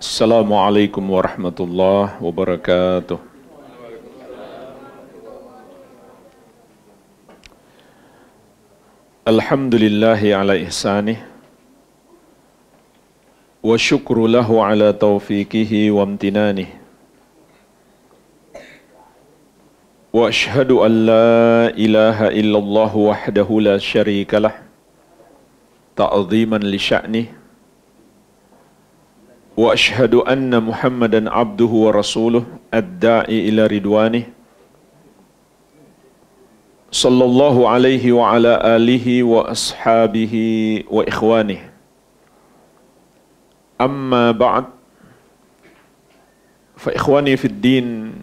Assalamualaikum warahmatullahi wabarakatuh. Alhamdulillahi ala ihsanih wa syukru lahu ala taufiqihi wa amtinanih. Wa ashhadu an la ilaha illallah wahdahu la syarika lah ta'ziman li sya'nih. Wa ashhadu anna Muhammadan abduhu wa rasuluh ad-da'i ila ridwanih. Sallallahu alaihi wa ala alihi wa ashabihi wa ikhwanih. Amma ba'd. Fa ikhwani fid din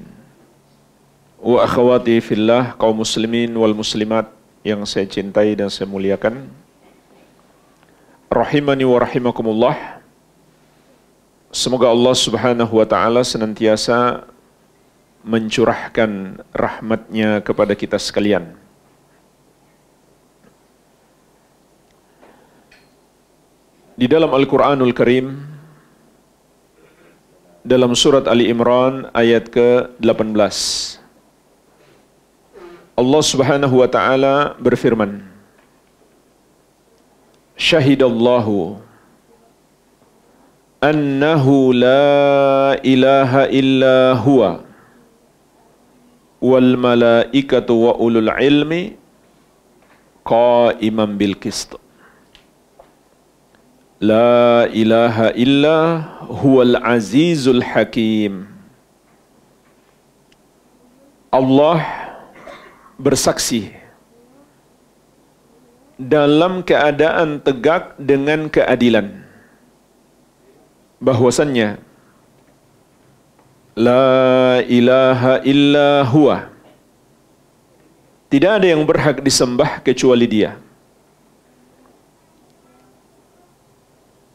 wa akhwati fillah, kaum muslimin wal muslimat yang saya cintai dan saya muliakan. Rahimani wa rahimakumullah. Semoga Allah subhanahu wa ta'ala senantiasa mencurahkan rahmatnya kepada kita sekalian. Di dalam Al-Quranul Karim, dalam surat Ali Imran ayat ke-18, Allah subhanahu wa ta'ala berfirman, Syahidallahu annahu la ilaha illa huwa wal malaikatu wa ulul ilmi qa'iman bil qist. La ilaha illa huwal azizul hakim. Allah bersaksi dalam keadaan tegak dengan keadilan bahwasannya la ilaha illa huwa, tidak ada yang berhak disembah kecuali Dia.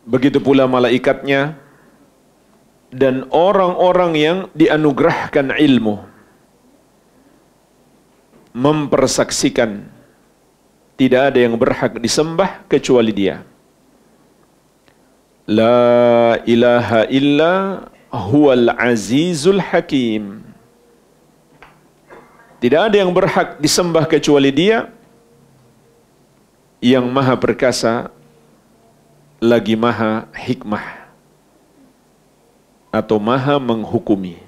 Begitu pula malaikatnya dan orang-orang yang dianugerahkan ilmu mempersaksikan tidak ada yang berhak disembah kecuali Dia. La ilaha illa huwal azizul hakim. Tidak ada yang berhak disembah kecuali Dia yang maha perkasa lagi maha hikmah atau maha menghukumi.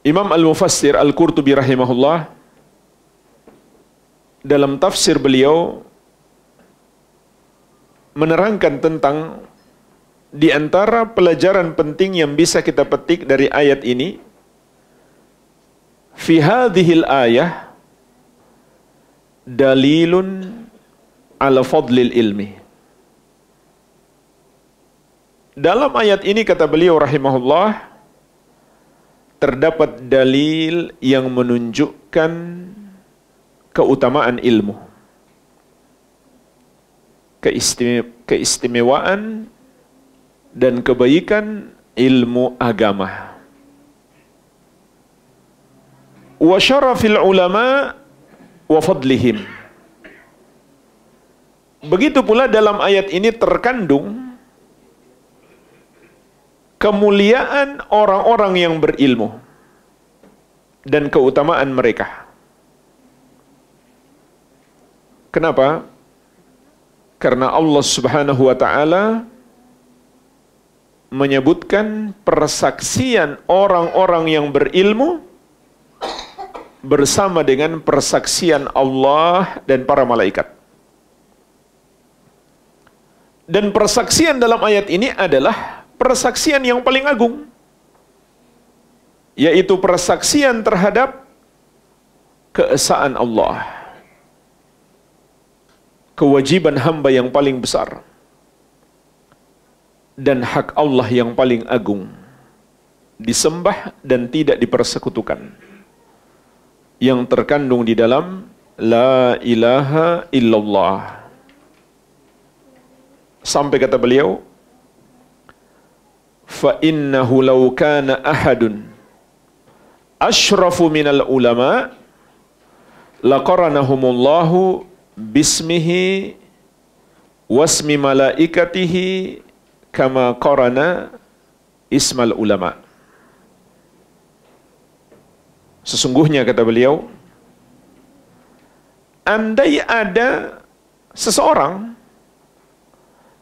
Imam Al-Mufassir Al-Qurtubi rahimahullah dalam tafsir beliau menerangkan tentang di antara pelajaran penting yang bisa kita petik dari ayat ini. Fi hadhil ayah dalilun ala fadlil ilmi. Dalam ayat ini kata beliau rahimahullah terdapat dalil yang menunjukkan keutamaan ilmu, keistimewaan dan kebaikan ilmu agama. Wa syarafil ulama wa fadlihim. Begitu pula dalam ayat ini terkandung kemuliaan orang-orang yang berilmu dan keutamaan mereka. Kenapa? Karena Allah subhanahu wa ta'ala menyebutkan persaksian orang-orang yang berilmu bersama dengan persaksian Allah dan para malaikat. Dan persaksian dalam ayat ini adalah persaksian yang paling agung, yaitu persaksian terhadap keesaan Allah, kewajiban hamba yang paling besar, dan hak Allah yang paling agung, disembah dan tidak dipersekutukan, yang terkandung di dalam la ilaha illallah. Sampai kata beliau, fa innahu law kana ahadun asyrafu minal ulama laqaranahumullahu bismihi wasmi malaikatihi kama qarana ismal ulama. Sesungguhnya kata beliau, andai ada seseorang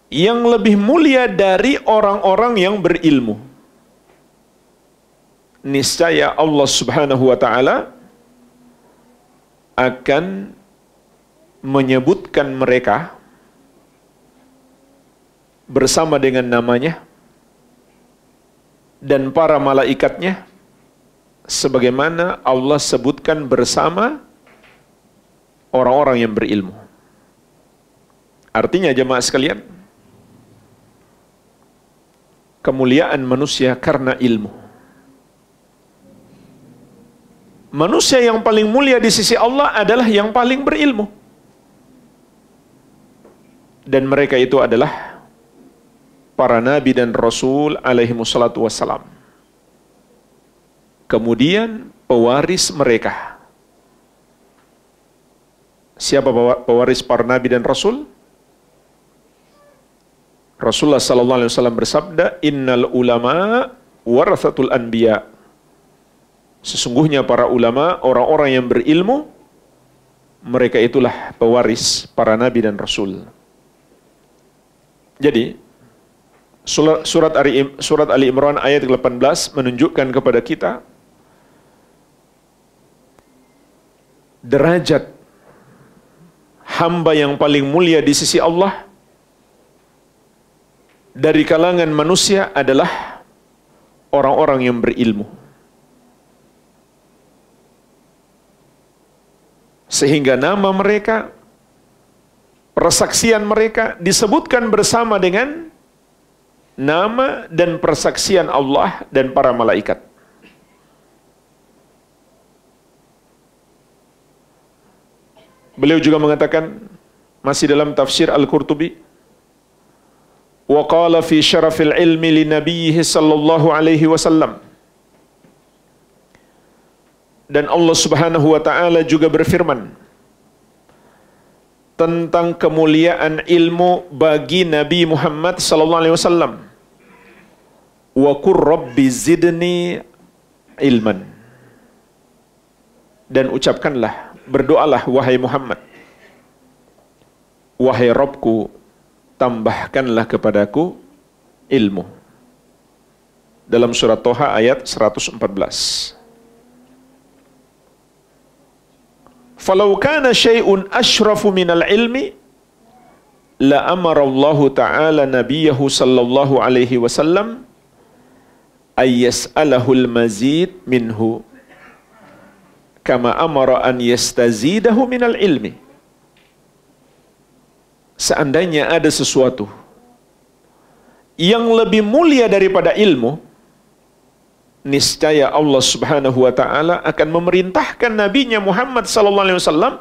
yang lebih mulia dari orang-orang yang berilmu, niscaya Allah Subhanahu wa taala akan menyebutkan mereka bersama dengan namanya dan para malaikatnya sebagaimana Allah sebutkan bersama orang-orang yang berilmu. Artinya jemaah sekalian, kemuliaan manusia karena ilmu. Manusia yang paling mulia di sisi Allah adalah yang paling berilmu. Dan mereka itu adalah para nabi dan rasul alaihi wassalatu wassalam. Kemudian pewaris mereka. Siapa pewaris para nabi dan rasul? Rasulullah sallallahu alaihi wasallam bersabda, "Innal ulama warathatul anbiya." Sesungguhnya para ulama, orang-orang yang berilmu, mereka itulah pewaris para nabi dan rasul. Jadi, surat Ali Imran ayat 18 menunjukkan kepada kita derajat hamba yang paling mulia di sisi Allah dari kalangan manusia adalah orang-orang yang berilmu. Sehingga nama mereka, persaksian mereka disebutkan bersama dengan nama dan persaksian Allah dan para malaikat. Beliau juga mengatakan, masih dalam tafsir Al-Qurtubi, wa qala fi syarafil ilmi li nabiyhi sallallahu alaihi wasallam. Dan Allah Subhanahu wa taala juga berfirman tentang kemuliaan ilmu bagi Nabi Muhammad sallallahu alaihi wasallam. Wa qur rabbi zidni ilman. Dan ucapkanlah, berdoalah wahai Muhammad, wahai Rabbku, tambahkanlah kepadaku ilmu. Dalam surat Toha ayat 114. Falau kana syai'un asyrafu minal ilmi la amara Allah ta'ala nabiyahu sallallahu alaihi wasallam ay yas'alahul mazid minhu kama amara an yastazidahu minal ilmi. Seandainya ada sesuatu yang lebih mulia daripada ilmu, niscaya Allah Subhanahu wa taala akan memerintahkan nabinya Muhammad sallallahu alaihi wasallam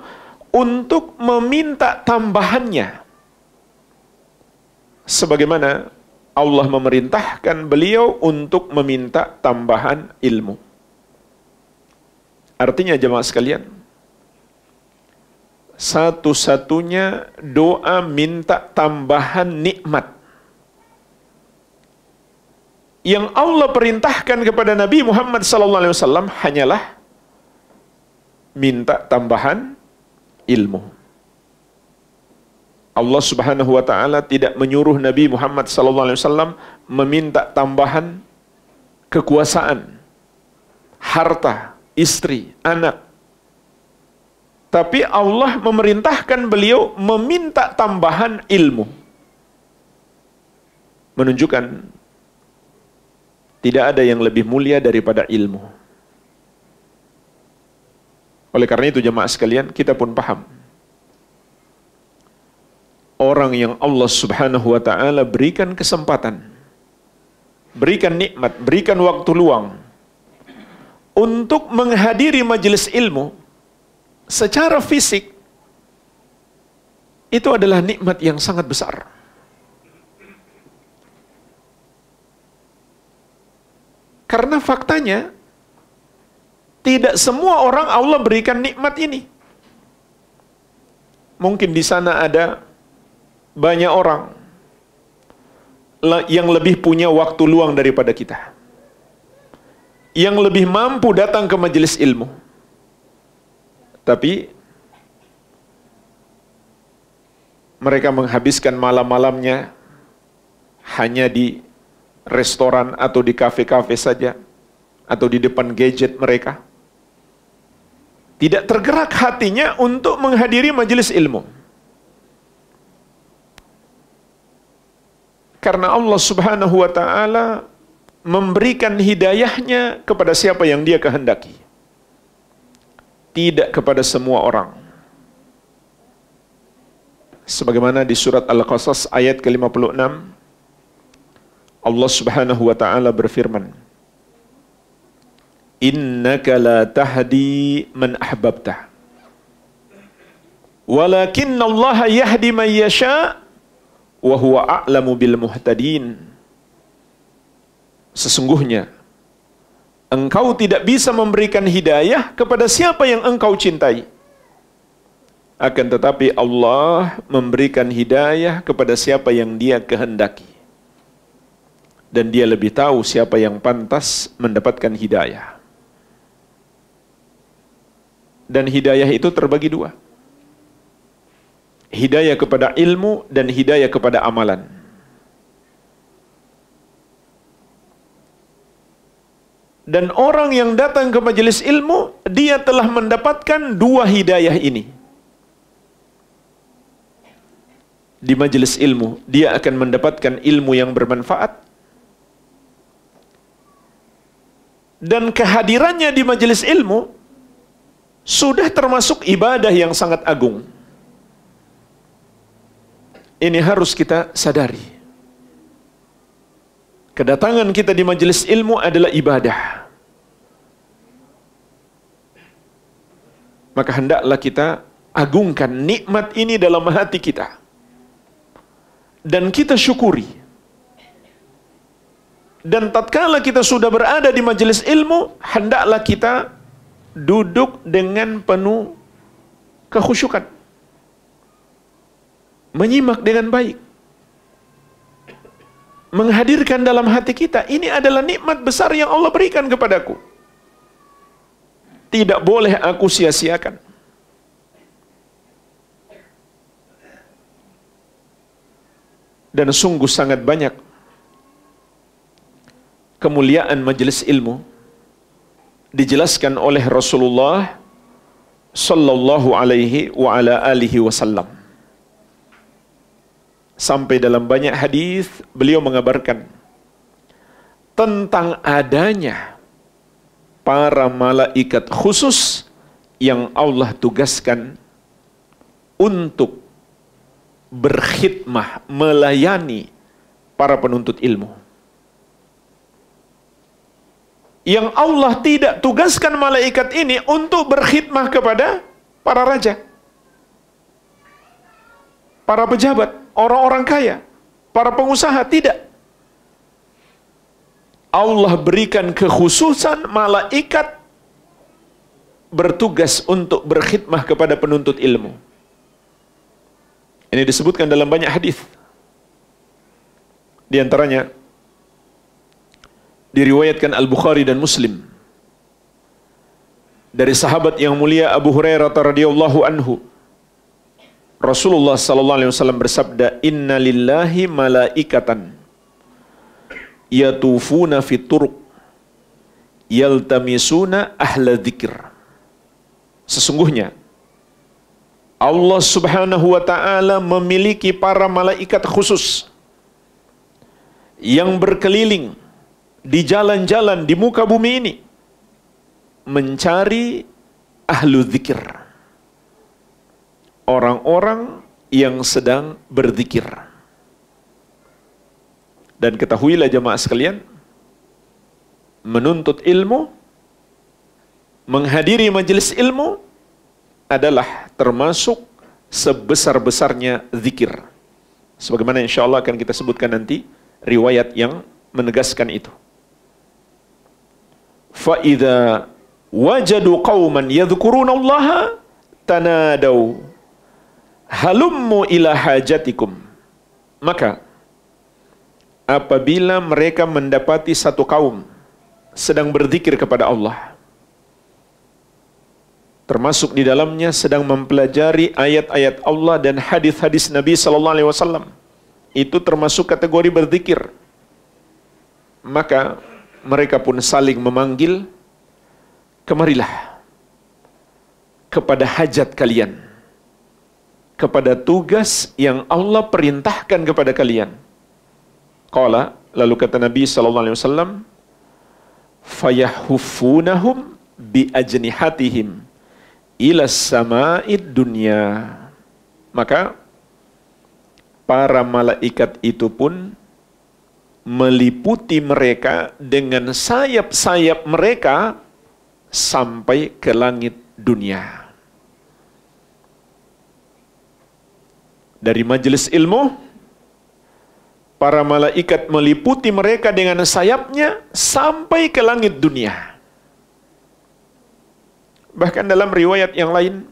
untuk meminta tambahannya. Sebagaimana Allah memerintahkan beliau untuk meminta tambahan ilmu. Artinya jemaah sekalian, satu-satunya doa minta tambahan nikmat yang Allah perintahkan kepada Nabi Muhammad SAW hanyalah minta tambahan ilmu. Allah Subhanahu wa taala tidak menyuruh Nabi Muhammad SAW meminta tambahan kekuasaan, harta, istri, anak. Tapi Allah memerintahkan beliau meminta tambahan ilmu. Menunjukkan tidak ada yang lebih mulia daripada ilmu. Oleh karena itu jemaah sekalian, kita pun paham. Orang yang Allah Subhanahu wa taala berikan kesempatan, berikan nikmat, berikan waktu luang untuk menghadiri majelis ilmu secara fisik, itu adalah nikmat yang sangat besar. Karena faktanya tidak semua orang Allah berikan nikmat ini. Mungkin di sana ada banyak orang yang lebih punya waktu luang daripada kita, yang lebih mampu datang ke majelis ilmu, tapi mereka menghabiskan malam-malamnya hanya di restoran atau di kafe-kafe saja, atau di depan gadget mereka. Tidak tergerak hatinya untuk menghadiri majelis ilmu. Karena Allah Subhanahu wa ta'ala memberikan hidayahnya kepada siapa yang Dia kehendaki, tidak kepada semua orang. Sebagaimana di surat Al-Qasas ayat ke-56, Allah Subhanahu wa ta'ala berfirman, innaka la tahdi man ahbabta walakinna Allah yahdi man yasha wa huwa a'lamu bil muhtadin. Sesungguhnya engkau tidak bisa memberikan hidayah kepada siapa yang engkau cintai, akan tetapi Allah memberikan hidayah kepada siapa yang Dia kehendaki, dan Dia lebih tahu siapa yang pantas mendapatkan hidayah. Dan hidayah itu terbagi dua, hidayah kepada ilmu dan hidayah kepada amalan. Dan orang yang datang ke majelis ilmu, dia telah mendapatkan dua hidayah ini. Di majelis ilmu, dia akan mendapatkan ilmu yang bermanfaat, dan kehadirannya di majelis ilmu sudah termasuk ibadah yang sangat agung. Ini harus kita sadari. Kedatangan kita di majelis ilmu adalah ibadah. Maka hendaklah kita agungkan nikmat ini dalam hati kita, dan kita syukuri. Dan tatkala kita sudah berada di majelis ilmu, hendaklah kita duduk dengan penuh kekhusyukan, menyimak dengan baik, menghadirkan dalam hati kita, ini adalah nikmat besar yang Allah berikan kepadaku, tidak boleh aku sia-siakan. Dan sungguh sangat banyak kemuliaan majelis ilmu dijelaskan oleh Rasulullah sallallahu alaihi wa ala alihi wasallam. Sampai dalam banyak hadis beliau mengabarkan tentang adanya para malaikat khusus yang Allah tugaskan untuk berkhidmah, melayani para penuntut ilmu. Yang Allah tidak tugaskan malaikat ini untuk berkhidmah kepada para raja, para pejabat, orang-orang kaya, para pengusaha, tidak. Allah berikan kekhususan malaikat bertugas untuk berkhidmah kepada penuntut ilmu. Ini disebutkan dalam banyak hadis. Di antaranya diriwayatkan Al-Bukhari dan Muslim dari sahabat yang mulia Abu Hurairah radhiyallahu anhu, Rasulullah sallallahu alaihi wasallam bersabda, "Inna lillahi malaikatan yatufuna fit turuq yaltamisuna ahla dzikr." Sesungguhnya Allah Subhanahu wa ta'ala memiliki para malaikat khusus yang berkeliling di jalan-jalan di muka bumi ini mencari ahlu dzikir, orang-orang yang sedang berzikir. Dan ketahuilah jemaah sekalian, menuntut ilmu, menghadiri majelis ilmu adalah termasuk sebesar-besarnya zikir. Sebagaimana insyaallah akan kita sebutkan nanti riwayat yang menegaskan itu. Fa idza wajadu qauman yadhkuruna Allah tanadau halummu ila hajatikum Maka apabila mereka mendapati satu kaum sedang berzikir kepada Allah, termasuk di dalamnya sedang mempelajari ayat-ayat Allah dan hadis-hadis Nabi sallallahu alaihi wasallam, itu termasuk kategori berzikir, maka mereka pun saling memanggil, kemarilah kepada hajat kalian, kepada tugas yang Allah perintahkan kepada kalian. Qala, lalu kata Nabi sallallahu alaihi wasallam, fayahuffunahum bi ajnihatihim ila sama'id dunya. Maka para malaikat itu pun meliputi mereka dengan sayap-sayap mereka sampai ke langit dunia. Dari majelis ilmu, para malaikat meliputi mereka dengan sayapnya sampai ke langit dunia. Bahkan dalam riwayat yang lain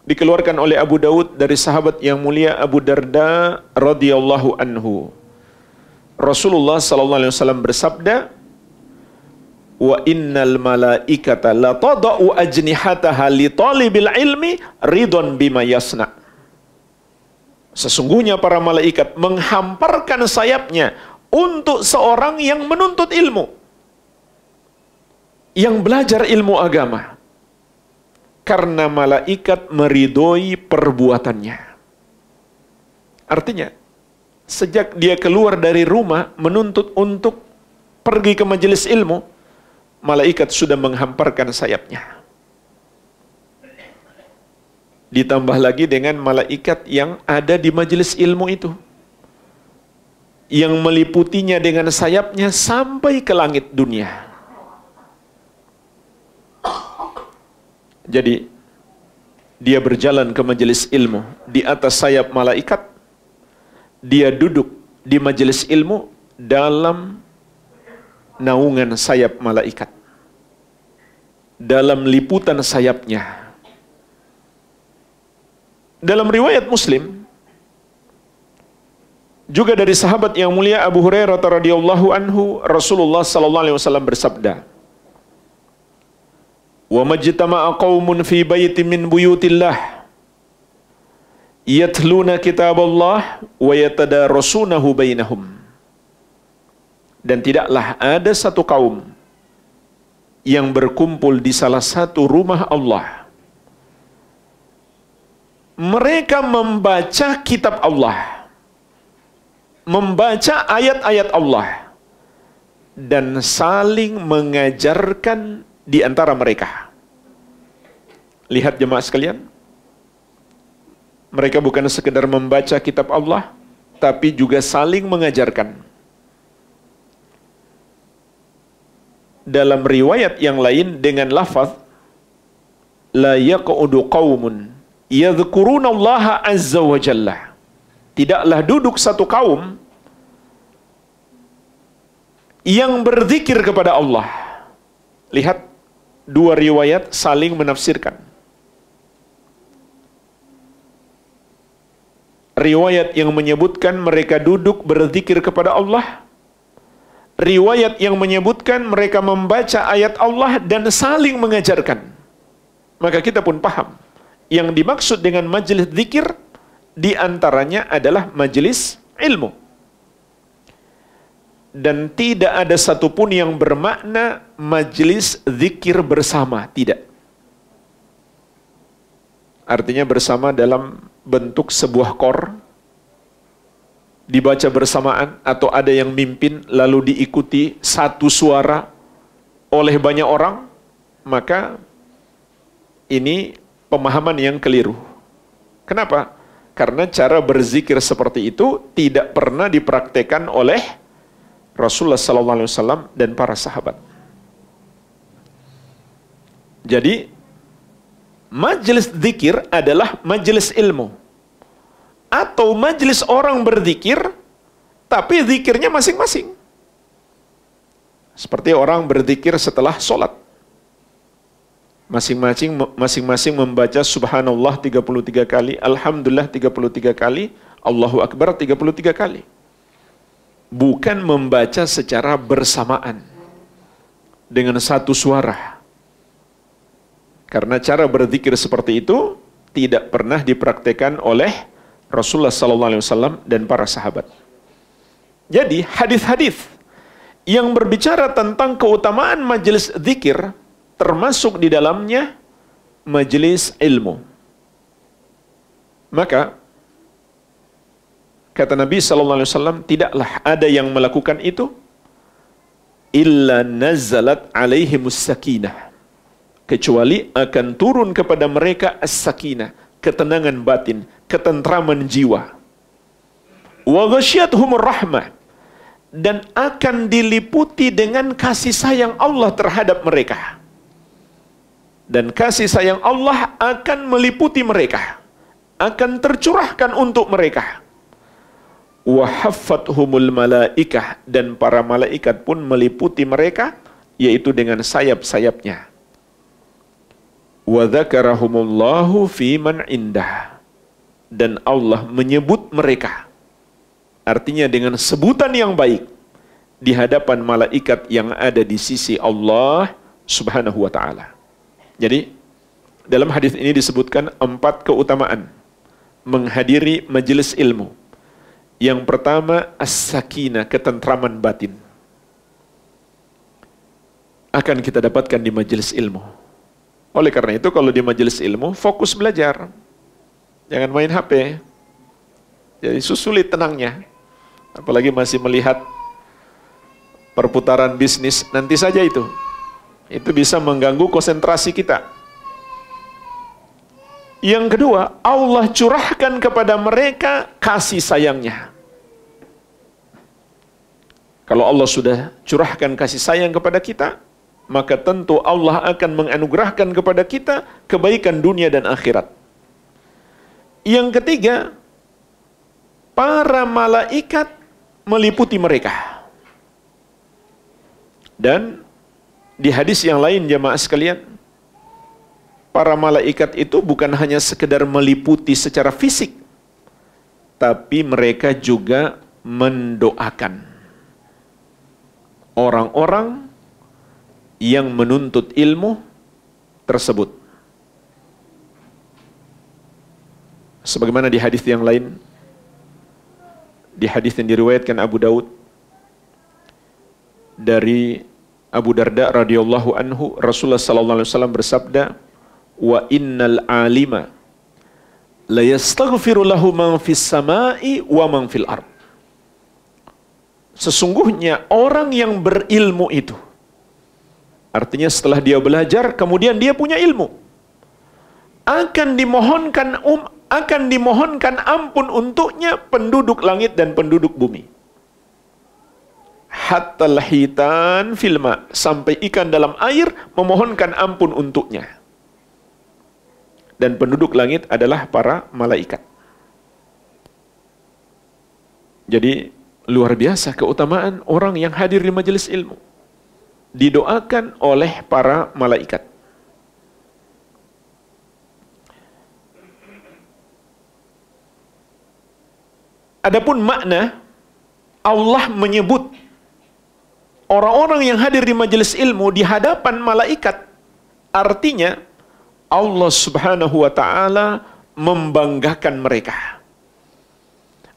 dikeluarkan oleh Abu Daud dari sahabat yang mulia Abu Darda radhiyallahu anhu, Rasulullah sallallahu alaihi wasallam bersabda, wa innal malaikata la tadau ajnihataha li talibil ilmi ridon bima yasna. Sesungguhnya para malaikat menghamparkan sayapnya untuk seorang yang menuntut ilmu, yang belajar ilmu agama, karena malaikat meridhoi perbuatannya. Artinya, sejak dia keluar dari rumah menuntut untuk pergi ke majelis ilmu, malaikat sudah menghamparkan sayapnya. Ditambah lagi dengan malaikat yang ada di majelis ilmu itu, yang meliputinya dengan sayapnya sampai ke langit dunia. Jadi, dia berjalan ke majelis ilmu di atas sayap malaikat, dia duduk di majelis ilmu dalam naungan sayap malaikat, dalam liputan sayapnya. Dalam riwayat Muslim juga dari sahabat yang mulia Abu Hurairah radhiyallahu anhu, Rasulullah sallallahu alaihi wasallam bersabda, wa majtama'a qaumun fi baitin min buyutillah yatluna kitaballah wa yatadarasunahu bainahum. Dan tidaklah ada satu kaum yang berkumpul di salah satu rumah Allah, mereka membaca kitab Allah, membaca ayat-ayat Allah, dan saling mengajarkan di antara mereka. Lihat jemaah sekalian, mereka bukan sekedar membaca kitab Allah, tapi juga saling mengajarkan. Dalam riwayat yang lain dengan lafaz, la yaqudu qaumun yadhkurunallaha azza wa jalla. Tidaklah duduk satu kaum yang berzikir kepada Allah. Lihat, dua riwayat saling menafsirkan. Riwayat yang menyebutkan mereka duduk berzikir kepada Allah, riwayat yang menyebutkan mereka membaca ayat Allah dan saling mengajarkan. Maka kita pun paham, yang dimaksud dengan majelis zikir di antaranya adalah majelis ilmu. Dan tidak ada satupun yang bermakna majelis zikir bersama, tidak. Artinya bersama dalam bentuk sebuah kor, dibaca bersamaan, atau ada yang mimpin lalu diikuti satu suara oleh banyak orang, maka ini pemahaman yang keliru. Kenapa? Karena cara berzikir seperti itu tidak pernah dipraktekkan oleh Rasulullah SAW dan para sahabat. Jadi, majelis zikir adalah majelis ilmu, atau majelis orang berzikir tapi zikirnya masing-masing. Seperti orang berzikir setelah sholat, masing-masing membaca subhanallah 33 kali, alhamdulillah 33 kali, Allahu Akbar 33 kali. Bukan membaca secara bersamaan dengan satu suara. Karena cara berzikir seperti itu tidak pernah dipraktekkan oleh Rasulullah SAW dan para sahabat. Jadi hadis-hadis yang berbicara tentang keutamaan majelis zikir termasuk di dalamnya majelis ilmu. Maka kata Nabi SAW, tidaklah ada yang melakukan itu illa nazalat alaihimus sakinah, kecuali akan turun kepada mereka as-sakinah, ketenangan batin, ketentraman jiwa. Wa ghasyiyatuhumur rahmah, dan akan diliputi dengan kasih sayang Allah terhadap mereka. Dan kasih sayang Allah akan meliputi mereka, akan tercurahkan untuk mereka. Wa haffathumul malaikah, dan para malaikat pun meliputi mereka, yaitu dengan sayap-sayapnya. Wa dzakarahumullahu fi man indah, dan Allah menyebut mereka, artinya dengan sebutan yang baik, di hadapan malaikat yang ada di sisi Allah Subhanahu wa ta'ala. Jadi dalam hadis ini disebutkan 4 keutamaan menghadiri majelis ilmu. Yang pertama, as-sakinah, ketentraman batin, akan kita dapatkan di majelis ilmu. Oleh karena itu, kalau di majelis ilmu, fokus belajar. Jangan main HP. Jadi sulit tenangnya. Apalagi masih melihat perputaran bisnis, nanti saja itu. Itu bisa mengganggu konsentrasi kita. Yang kedua, Allah curahkan kepada mereka kasih sayangnya. Kalau Allah sudah curahkan kasih sayang kepada kita, maka tentu Allah akan menganugerahkan kepada kita kebaikan dunia dan akhirat. Yang ketiga, para malaikat meliputi mereka. Dan di hadis yang lain, jamaah sekalian, para malaikat itu bukan hanya sekedar meliputi secara fisik, tapi mereka juga mendoakan orang-orang yang menuntut ilmu tersebut. Sebagaimana di hadis yang lain, di hadis yang diriwayatkan Abu Daud dari Abu Darda radhiyallahu anhu, Rasulullah sallallahu alaihi wasallam bersabda, wa innal alima la yastaghfiru lahu man fis samai wa man fil ard. Sesungguhnya orang yang berilmu itu, artinya setelah dia belajar kemudian dia punya ilmu, akan dimohonkan ampun untuknya penduduk langit dan penduduk bumi. Hatta hitan filma, sampai ikan dalam air memohonkan ampun untuknya. Dan penduduk langit adalah para malaikat. Jadi luar biasa keutamaan orang yang hadir di majelis ilmu. Didoakan oleh para malaikat. Adapun makna Allah menyebut orang-orang yang hadir di majelis ilmu di hadapan malaikat, artinya Allah Subhanahu wa ta'ala membanggakan mereka,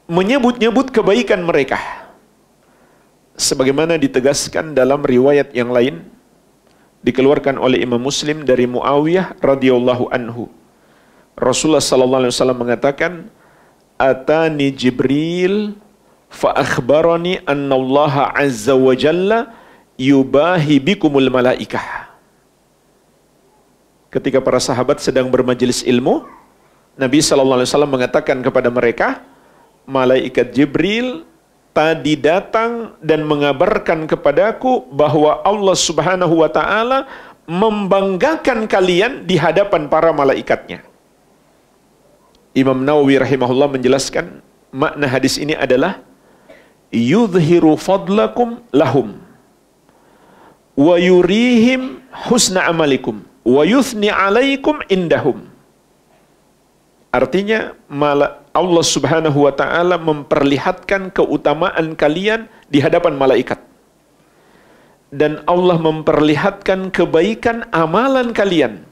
menyebut-nyebut kebaikan mereka. Sebagaimana ditegaskan dalam riwayat yang lain, dikeluarkan oleh Imam Muslim dari Muawiyah radhiyallahu anhu. Rasulullah sallallahu alaihi wasallam mengatakan, atani Jibril fa akhbarani anna Allah azza wa jalla yubahi bikumul malaikah. Ketika para sahabat sedang bermajelis ilmu, Nabi sallallahu alaihi wasallam mengatakan kepada mereka, malaikat Jibril tadi datang dan mengabarkan kepadaku bahwa Allah Subhanahu wa ta'ala membanggakan kalian di hadapan para malaikatnya. Imam Nawawi rahimahullah menjelaskan makna hadis ini adalah yudhiru fadlakum lahum wa yurihim husna amalikum wa yuthni alaikum indahum. Artinya Allah Subhanahu wa ta'ala memperlihatkan keutamaan kalian di hadapan malaikat. Dan Allah memperlihatkan kebaikan amalan kalian.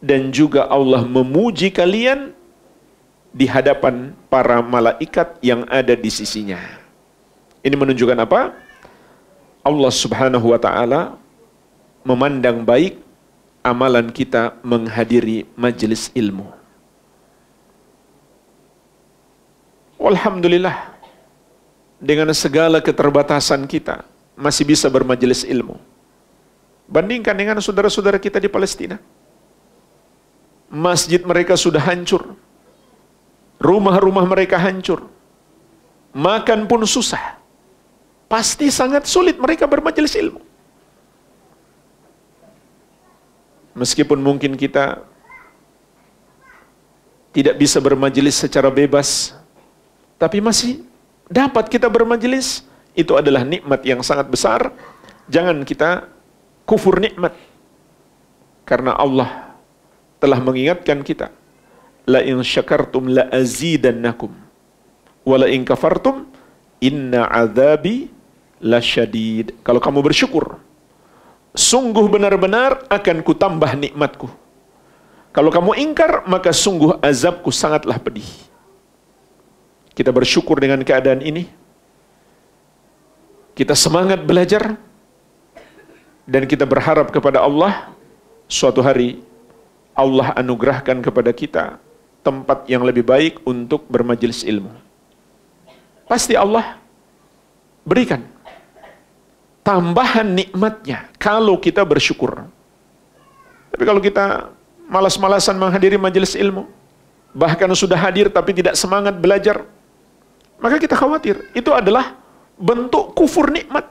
Dan juga Allah memuji kalian di hadapan para malaikat yang ada di sisinya. Ini menunjukkan apa? Allah Subhanahu wa ta'ala memandang baik amalan kita menghadiri majelis ilmu. Alhamdulillah, dengan segala keterbatasan kita masih bisa bermajelis ilmu. Bandingkan dengan saudara-saudara kita di Palestina. Masjid mereka sudah hancur. Rumah-rumah mereka hancur. Makan pun susah. Pasti sangat sulit mereka bermajelis ilmu. Meskipun mungkin kita tidak bisa bermajelis secara bebas, tapi masih dapat kita bermajelis. Itu adalah nikmat yang sangat besar. Jangan kita kufur nikmat. Karena Allah telah mengingatkan kita, la in syakartum la azidannakum wa la in kafartum inna azabi lasyadid. Kalau kamu bersyukur, sungguh benar-benar akan kutambah nikmatku. Kalau kamu ingkar, maka sungguh azabku sangatlah pedih. Kita bersyukur dengan keadaan ini. Kita semangat belajar. Dan kita berharap kepada Allah, suatu hari Allah anugerahkan kepada kita tempat yang lebih baik untuk bermajelis ilmu. Pasti Allah berikan tambahan nikmatnya kalau kita bersyukur. Tapi kalau kita malas-malasan menghadiri majelis ilmu, bahkan sudah hadir tapi tidak semangat belajar, maka kita khawatir itu adalah bentuk kufur nikmat.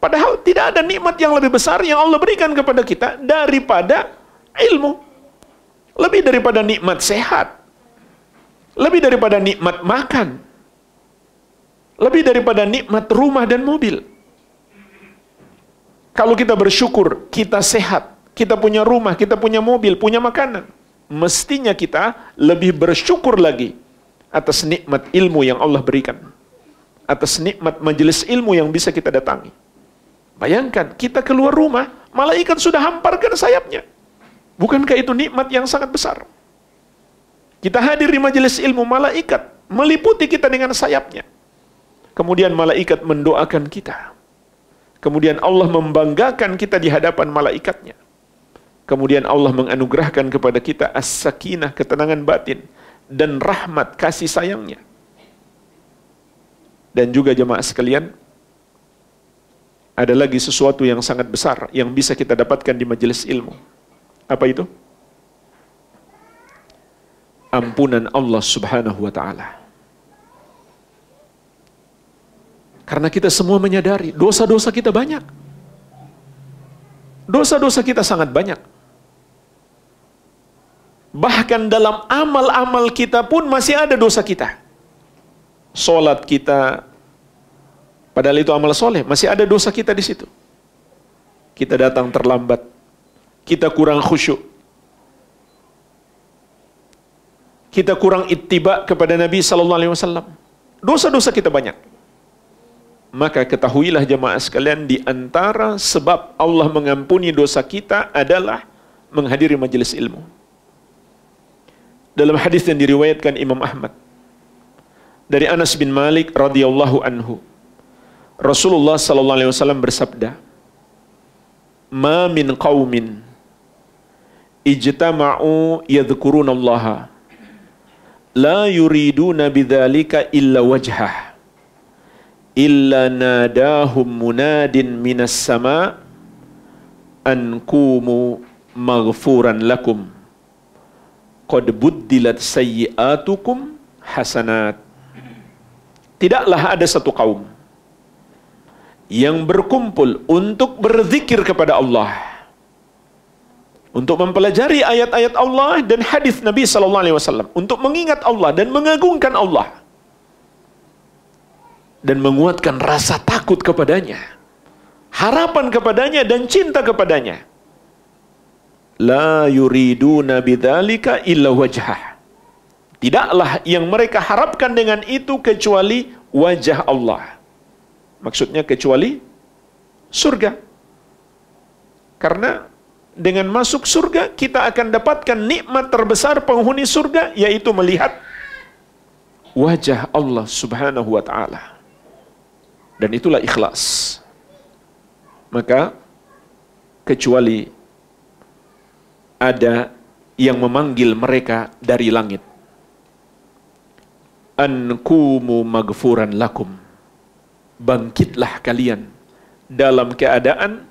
Padahal tidak ada nikmat yang lebih besar yang Allah berikan kepada kita daripada ilmu. Lebih daripada nikmat sehat. Lebih daripada nikmat makan. Lebih daripada nikmat rumah dan mobil. Kalau kita bersyukur, kita sehat, kita punya rumah, kita punya mobil, punya makanan, mestinya kita lebih bersyukur lagi atas nikmat ilmu yang Allah berikan, atas nikmat majelis ilmu yang bisa kita datangi. Bayangkan, kita keluar rumah, malaikat sudah hamparkan sayapnya. Bukankah itu nikmat yang sangat besar? Kita hadir di majelis ilmu, malaikat meliputi kita dengan sayapnya. Kemudian malaikat mendoakan kita. Kemudian Allah membanggakan kita di hadapan malaikatnya. Kemudian Allah menganugerahkan kepada kita as-sakinah, ketenangan batin, dan rahmat kasih sayangnya. Dan juga jemaah sekalian, ada lagi sesuatu yang sangat besar yang bisa kita dapatkan di majelis ilmu. Apa itu? Ampunan Allah Subhanahu wa ta'ala. Karena kita semua menyadari dosa-dosa kita banyak. Dosa-dosa kita sangat banyak. Bahkan dalam amal-amal kita pun masih ada dosa kita. Salat kita, padahal itu amal soleh, masih ada dosa kita di situ. Kita datang terlambat, kita kurang khusyuk, kita kurang ittiba kepada Nabi Sallallahu Alaihi Wasallam. Dosa-dosa kita banyak. Maka ketahuilah jemaah sekalian, di antara sebab Allah mengampuni dosa kita adalah menghadiri majelis ilmu. Dalam hadis yang diriwayatkan Imam Ahmad dari Anas bin Malik radhiyallahu anhu, Rasulullah sallallahu alaihi wasallam bersabda, "Ma min qaumin ijtama'u yadhkurunallaha la yuriduna bidzalika illa wajhah illa nadahum munadin minas sama an qumu maghfuran lakum qad buddilat sayyi'atukum hasanat." Tidaklah ada satu kaum yang berkumpul untuk berzikir kepada Allah, untuk mempelajari ayat-ayat Allah dan hadis Nabi sallallahu alaihi wasallam, untuk mengingat Allah dan mengagungkan Allah dan menguatkan rasa takut kepadanya, harapan kepadanya dan cinta kepadanya. La yuriduna bidzalika illa wajhah. Tidaklah yang mereka harapkan dengan itu kecuali wajah Allah. Maksudnya kecuali surga. Karena dengan masuk surga kita akan dapatkan nikmat terbesar penghuni surga, yaitu melihat wajah Allah Subhanahu wa ta'ala. Dan itulah ikhlas. Maka kecuali ada yang memanggil mereka dari langit, ankumu maghfuran lakum, bangkitlah kalian dalam keadaan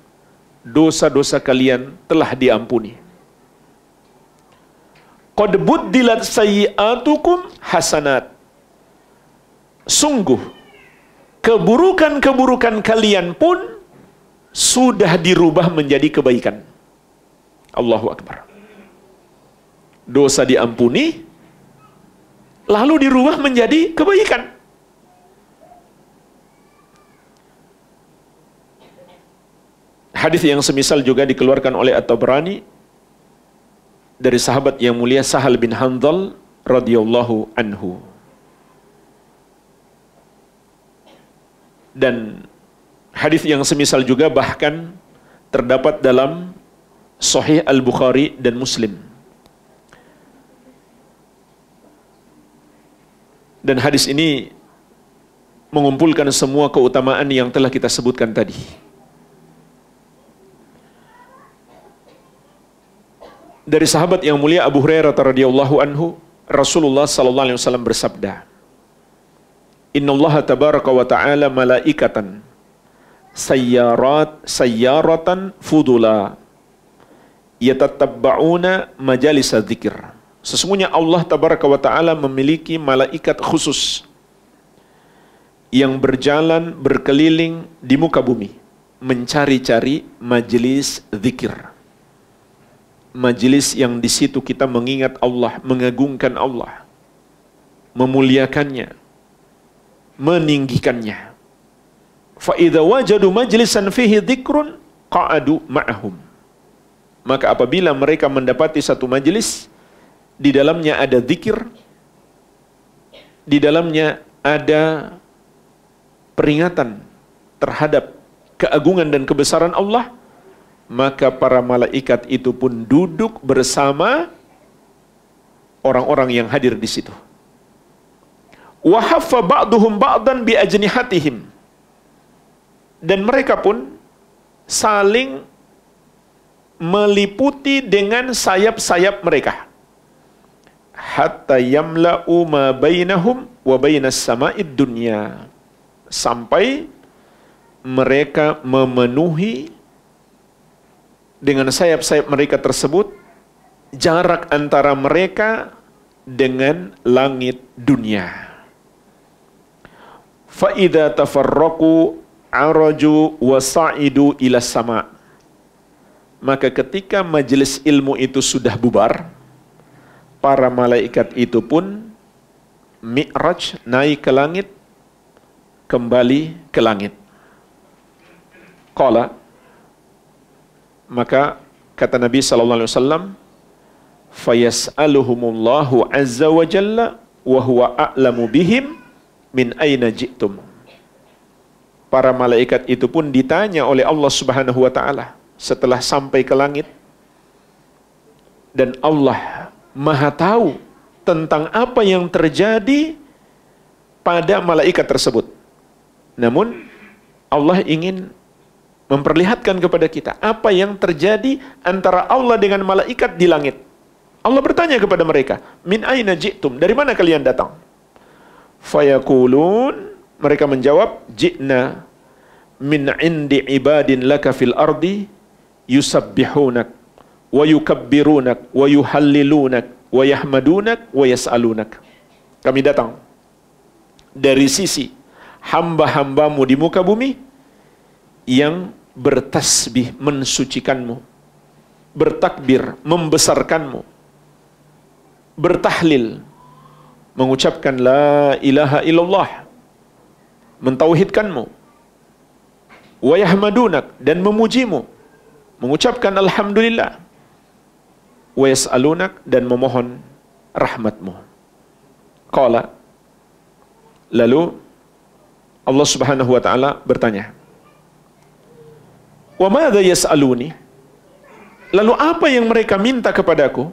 dosa-dosa kalian telah diampuni. Qad buddilat sayyi'atukum hasanat, sungguh keburukan-keburukan kalian pun sudah dirubah menjadi kebaikan. Allahu Akbar. Dosa diampuni, lalu dirubah menjadi kebaikan. Hadis yang semisal juga dikeluarkan oleh At-Tabrani dari sahabat yang mulia Sahal bin Hanzal radhiyallahu anhu. Dan hadis yang semisal juga bahkan terdapat dalam Sahih Al-Bukhari dan Muslim. Dan hadis ini mengumpulkan semua keutamaan yang telah kita sebutkan tadi. Dari sahabat yang mulia Abu Hurairah radhiyallahu anhu, Rasulullah sallallahu alaihi wasallam bersabda, "Innallaha tabaraka wa ta'ala malaikatan sayyaratan fudula yatatabba'una majalisa dzikr." Sesungguhnya Allah tabaraka wa ta'ala memiliki malaikat khusus yang berjalan berkeliling di muka bumi mencari-cari majelis zikir. Majelis yang di situ kita mengingat Allah, mengagungkan Allah, memuliakannya, meninggikannya. Fa idza wajadu majlisan fihi dzikrun qa'adu ma'ahum. Maka apabila mereka mendapati satu majelis di dalamnya ada zikir, di dalamnya ada peringatan terhadap keagungan dan kebesaran Allah, maka para malaikat itu pun duduk bersama orang-orang yang hadir di situ. Wa haffa ba'duhum ba'dan bi ajnihatihim. Dan mereka pun saling meliputi dengan sayap-sayap mereka. Hatta yamla'u ma bainahum wa bainas sama'id dunya. Sampai mereka memenuhi dengan sayap-sayap mereka tersebut jarak antara mereka dengan langit dunia. Fa idza tafarraqu araju wa sa'idu ila sama'. Maka ketika majelis ilmu itu sudah bubar, para malaikat itu pun mi'raj, naik ke langit, kembali ke langit. Qala, maka kata Nabi sallallahu alaihi wasallam, fayas'aluhumullahu azza wa jalla wa huwa a'lamu bihim min aina ji'tum. Para malaikat itu pun ditanya oleh Allah Subhanahu wa taala setelah sampai ke langit, dan Allah Maha tahu tentang apa yang terjadi pada malaikat tersebut. Namun Allah ingin memperlihatkan kepada kita apa yang terjadi antara Allah dengan malaikat di langit. Allah bertanya kepada mereka, min aina ji'tum, dari mana kalian datang? Fayaqulun, mereka menjawab, ji'na min indi ibadin laka fil ardi yusabbihunak wa yukabbirunak wa yuhallilunak wa yahmadunak wa yas'alunak. Kami datang dari sisi hamba-hambamu di muka bumi yang bertasbih mensucikanmu, bertakbir membesarkanmu, bertahlil mengucapkan la ilaha illallah, mentauhidkanmu, wa yahmadunak, dan memujimu, mengucapkan alhamdulillah, wa yas'alunak, dan memohon rahmatmu. Qala, lalu Allah Subhanahu wa taala bertanya, "Wa madza yas'aluni?" Lalu apa yang mereka minta kepadaku?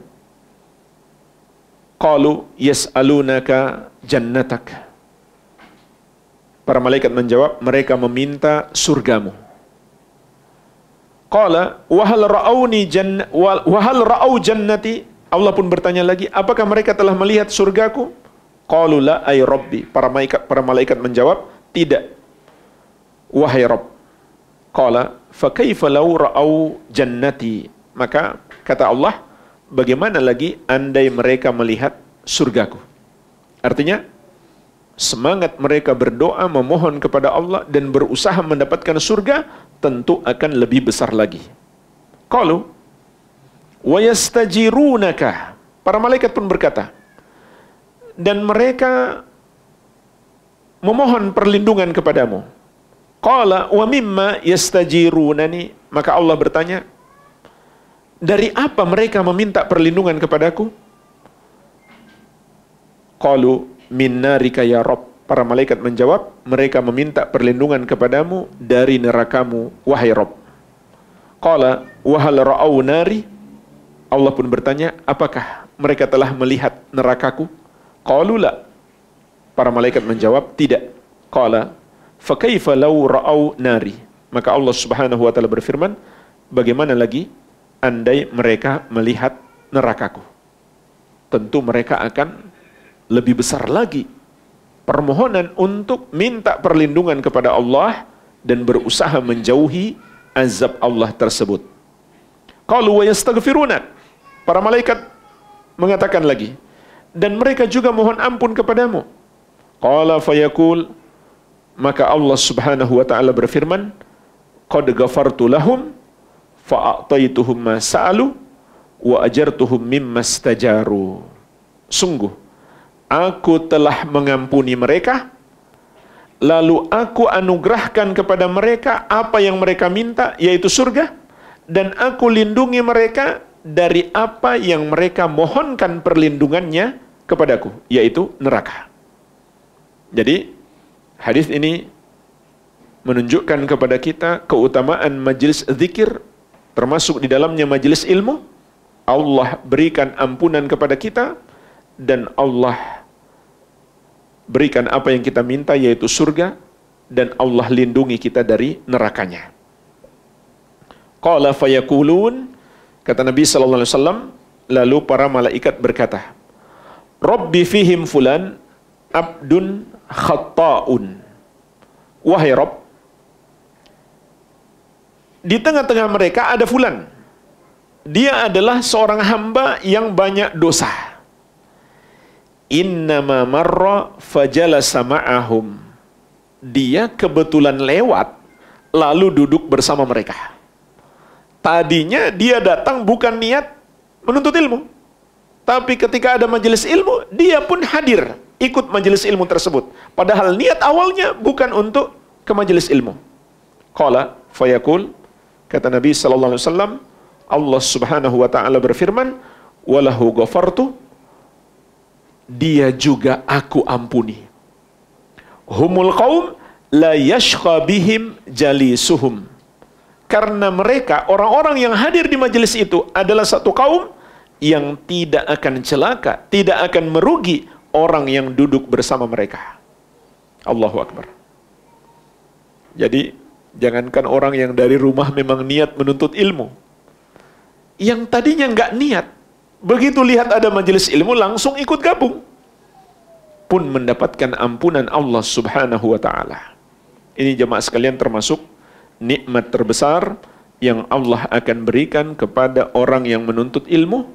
Qalu yas'alunaka jannatak. Para malaikat menjawab, mereka meminta surgamu. Qala wa hal ra'au jannati? Allah pun bertanya lagi, apakah mereka telah melihat surgaku? Qalu la ay rabbi. Para malaikat menjawab, tidak, wahai Rabb. Qala fa kaifa law ra'au jannati? Maka kata Allah, bagaimana lagi andai mereka melihat surgaku? Artinya, semangat mereka berdoa memohon kepada Allah dan berusaha mendapatkan surga tentu akan lebih besar lagi. Qalu wa yastajirunaka. Para malaikat pun berkata, dan mereka memohon perlindungan kepadamu. Qala wa mimma yastajirunani. Maka Allah bertanya, dari apa mereka meminta perlindungan kepadaku? Qalu min narika ya Rabb. Para malaikat menjawab, mereka meminta perlindungan kepadamu dari nerakamu, wahai Rabb. Qala wa hal ra'au nari? Allah pun bertanya, apakah mereka telah melihat nerakaku? Qalu la. Para malaikat menjawab, tidak. Qala fa kaifa law ra'au nari? Maka Allah Subhanahu wa taala berfirman, bagaimana lagi andai mereka melihat nerakaku? Tentu mereka akan lebih besar lagi permohonan untuk minta perlindungan kepada Allah dan berusaha menjauhi azab Allah tersebut. Qalu wa yastaghfiruna. Para malaikat mengatakan lagi, dan mereka juga mohon ampun kepadamu. Qala fayaqul. Maka Allah Subhanahu wa taala berfirman, qad ghafartu lahum fa a'taituhum ma sa'alu wa ajartuhum mimma stajaru. Sungguh aku telah mengampuni mereka, lalu aku anugerahkan kepada mereka apa yang mereka minta, yaitu surga, dan aku lindungi mereka dari apa yang mereka mohonkan perlindungannya kepadaku, yaitu neraka. Jadi, hadis ini menunjukkan kepada kita keutamaan majelis zikir, termasuk di dalamnya majelis ilmu. Allah berikan ampunan kepada kita, dan Allah berikan apa yang kita minta, yaitu surga, dan Allah lindungi kita dari nerakanya. Qala fayaqulun, kata Nabi sallallahu alaihi wasallam, lalu para malaikat berkata, Rabbi fihim fulan abdun khatta'un. Wahai Rabb, di tengah-tengah mereka ada fulan. Dia adalah seorang hamba yang banyak dosa. Innama marra fajalasa ma'ahum. Dia kebetulan lewat lalu duduk bersama mereka. Tadinya dia datang bukan niat menuntut ilmu, tapi ketika ada majelis ilmu, dia pun hadir ikut majelis ilmu tersebut. Padahal niat awalnya bukan untuk ke majelis ilmu. Qala fayaqul, kata Nabi sallallahu alaihi wasallam, Allah Subhanahu wa taala berfirman, walahu ghafartu, dia juga aku ampuni. Humul qaum la yashqa bihim jalisuhum. Karena mereka, orang-orang yang hadir di majelis itu adalah satu kaum yang tidak akan celaka, tidak akan merugi orang yang duduk bersama mereka. Allahu Akbar. Jadi, jangankan orang yang dari rumah memang niat menuntut ilmu, yang tadinya nggak niat, begitu lihat ada majelis ilmu langsung ikut gabung, pun mendapatkan ampunan Allah Subhanahu wa taala. Ini jemaah sekalian termasuk nikmat terbesar yang Allah akan berikan kepada orang yang menuntut ilmu,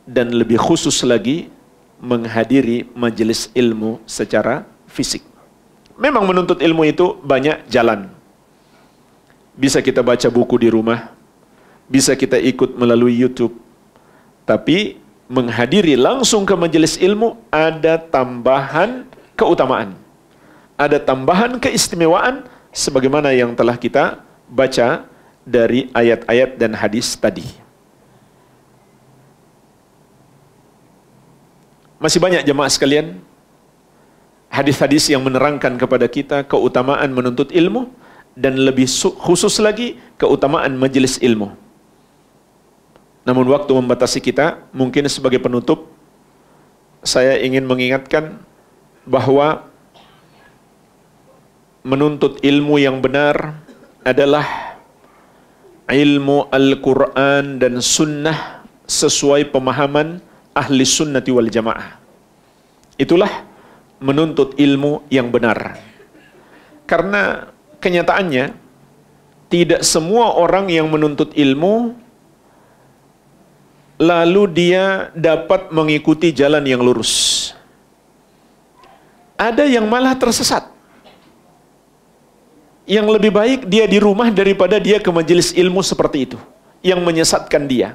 dan lebih khusus lagi menghadiri majelis ilmu secara fisik. Memang menuntut ilmu itu banyak jalan. Bisa kita baca buku di rumah, bisa kita ikut melalui YouTube, tapi menghadiri langsung ke majelis ilmu ada tambahan keutamaan, ada tambahan keistimewaan, sebagaimana yang telah kita baca dari ayat-ayat dan hadis tadi. Masih banyak jemaah sekalian hadis-hadis yang menerangkan kepada kita keutamaan menuntut ilmu dan lebih khusus lagi keutamaan majelis ilmu. Namun waktu membatasi kita, mungkin sebagai penutup saya ingin mengingatkan bahwa menuntut ilmu yang benar adalah ilmu Al-Quran dan Sunnah sesuai pemahaman ahli sunnati wal jamaah. Itulah menuntut ilmu yang benar. Karena kenyataannya tidak semua orang yang menuntut ilmu lalu dia dapat mengikuti jalan yang lurus. Ada yang malah tersesat. Yang lebih baik dia di rumah daripada dia ke majelis ilmu seperti itu, yang menyesatkan dia.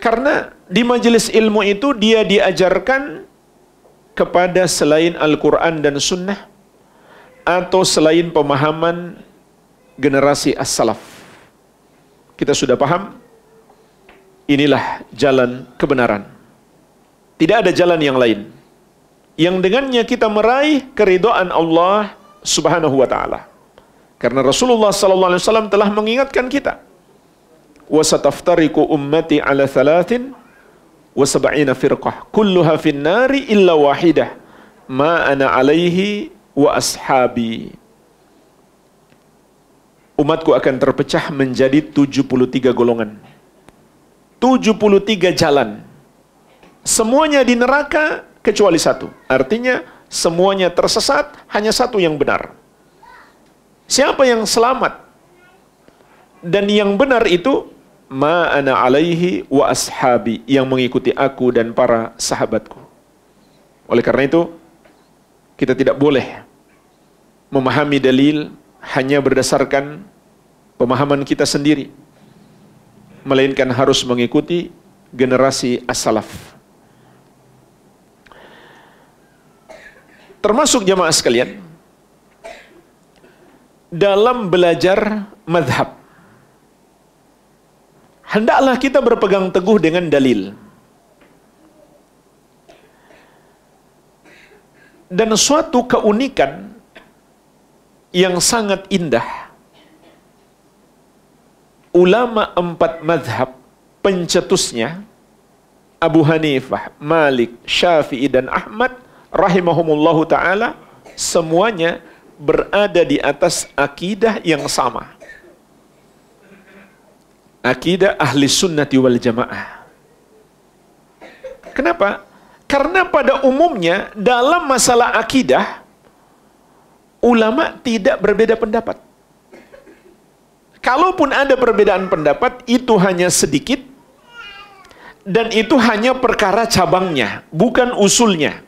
Karena di majelis ilmu itu dia diajarkan kepada selain Al-Quran dan Sunnah atau selain pemahaman generasi as-salaf. Kita sudah paham, inilah jalan kebenaran. Tidak ada jalan yang lain yang dengannya kita meraih keridhaan Allah Subhanahu wa ta'ala. Karena Rasulullah sallallahu alaihi wasallam telah mengingatkan kita, وَسَتَفْتَرِكُ أُمَّتِي عَلَى 73 فِرْقَةٍ كُلُّهَا فِي النَّارِ إِلَّا وَاحِدَةً مَا أَنَا عَلَيْهِ وَأَصْحَابِي. Umatku akan terpecah menjadi 73 golongan. 73 jalan. Semuanya di neraka kecuali satu. Artinya semuanya tersesat, hanya satu yang benar. Siapa yang selamat dan yang benar itu, ma ana alaihi wa ashabi, yang mengikuti aku dan para sahabatku. Oleh karena itu, kita tidak boleh memahami dalil hanya berdasarkan pemahaman kita sendiri, melainkan harus mengikuti generasi as-salaf. Termasuk jamaah sekalian, dalam belajar madhab, hendaklah kita berpegang teguh dengan dalil. Dan suatu keunikan yang sangat indah, ulama 4 madhab pencetusnya, Abu Hanifah, Malik, Syafi'i dan Ahmad rahimahumullahu ta'ala, semuanya berada di atas akidah yang sama. Akidah ahli sunnati wal jamaah. Kenapa? Karena pada umumnya dalam masalah akidah, ulama tidak berbeda pendapat. Kalaupun ada perbedaan pendapat, itu hanya sedikit, dan itu hanya perkara cabangnya, bukan usulnya.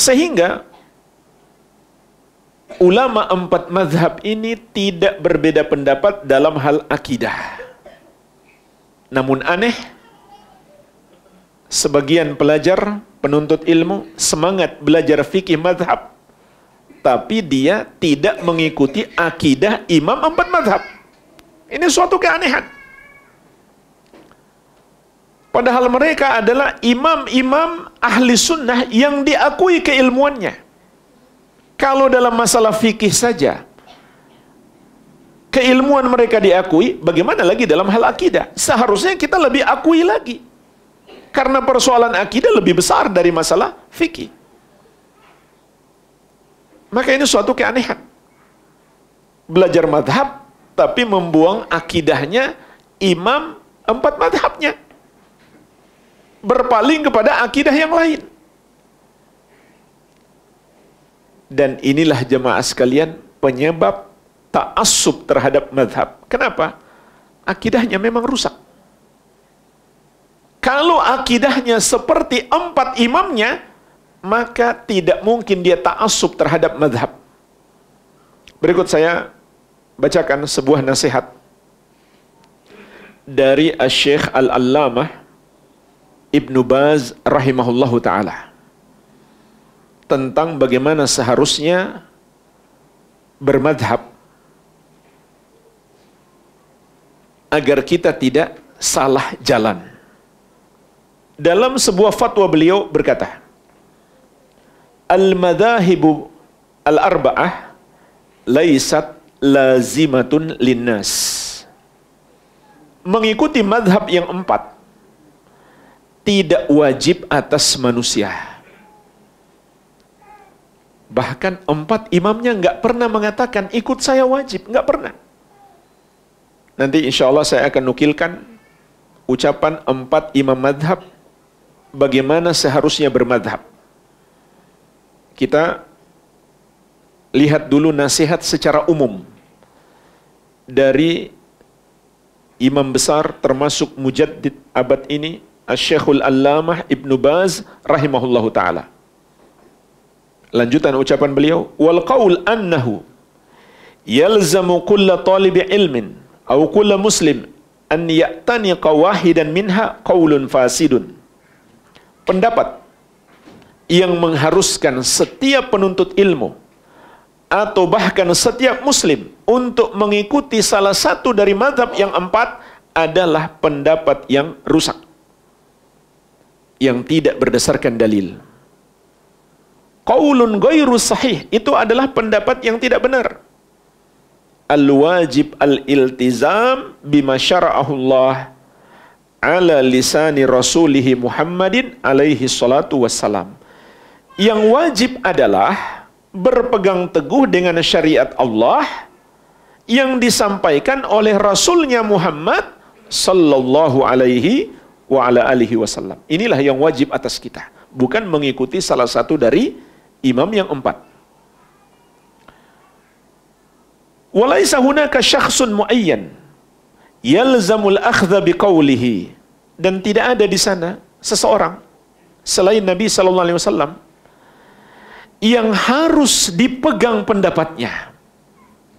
Sehingga ulama 4 mazhab ini tidak berbeda pendapat dalam hal akidah. Namun aneh, sebagian pelajar penuntut ilmu semangat belajar fikih mazhab, tapi dia tidak mengikuti akidah imam 4 mazhab. Ini suatu keanehan. Padahal mereka adalah imam-imam ahli sunnah yang diakui keilmuannya. Kalau dalam masalah fikih saja keilmuan mereka diakui, bagaimana lagi dalam hal akidah? Seharusnya kita lebih akui lagi, karena persoalan akidah lebih besar dari masalah fikih. Maka ini suatu keanehan. Belajar madhab tapi membuang akidahnya imam 4 madhabnya, berpaling kepada akidah yang lain. Dan inilah jemaah sekalian penyebab ta'assub terhadap madhab. Kenapa? Akidahnya memang rusak. Kalau akidahnya seperti 4 imamnya, maka tidak mungkin dia ta'assub terhadap madhab. Berikut saya bacakan sebuah nasihat dari Asy-Syaikh Al-Allamah Ibnu Baz rahimahullahu ta'ala tentang bagaimana seharusnya bermadhab agar kita tidak salah jalan. dalam sebuah fatwa beliau berkata, al-madhahibu al-arba'ah laisat lazimatun linnas. Mengikuti madhab yang 4 tidak wajib atas manusia. Bahkan 4 imamnya nggak pernah mengatakan ikut saya wajib, nggak pernah. Nanti insya Allah saya akan nukilkan ucapan 4 imam madhab bagaimana seharusnya bermadhab. Kita lihat dulu nasihat secara umum dari imam besar termasuk mujaddid abad ini, Asy-Syekhul Allamah Ibnu Baz rahimahullahu taala. Lanjutan ucapan beliau, wal qaul annahu yalzamu kulla talibi ilmin aw kulla muslim an ya'taniqa wahidan minha qaulun fasidun. Pendapat yang mengharuskan setiap penuntut ilmu atau bahkan setiap muslim untuk mengikuti salah satu dari mazhab yang 4 adalah pendapat yang rusak, yang tidak berdasarkan dalil. Qaulun ghairu sahih, itu adalah pendapat yang tidak benar. Al-wajib al-iltizam bima syara'ahu Allah ala lisani rasulihi Muhammadin alaihi salatu wassalam. Yang wajib adalah berpegang teguh dengan syariat Allah yang disampaikan oleh Rasulnya Muhammad sallallahu alaihi wa ala alihi wasallam. Inilah yang wajib atas kita, bukan mengikuti salah satu dari imam yang 4. Walaysa hunaka syakhsun muayyan yalzamul akhdha biqaulihi, dan tidak ada di sana seseorang selain Nabi sallallahu alaihi wasallam yang harus dipegang pendapatnya,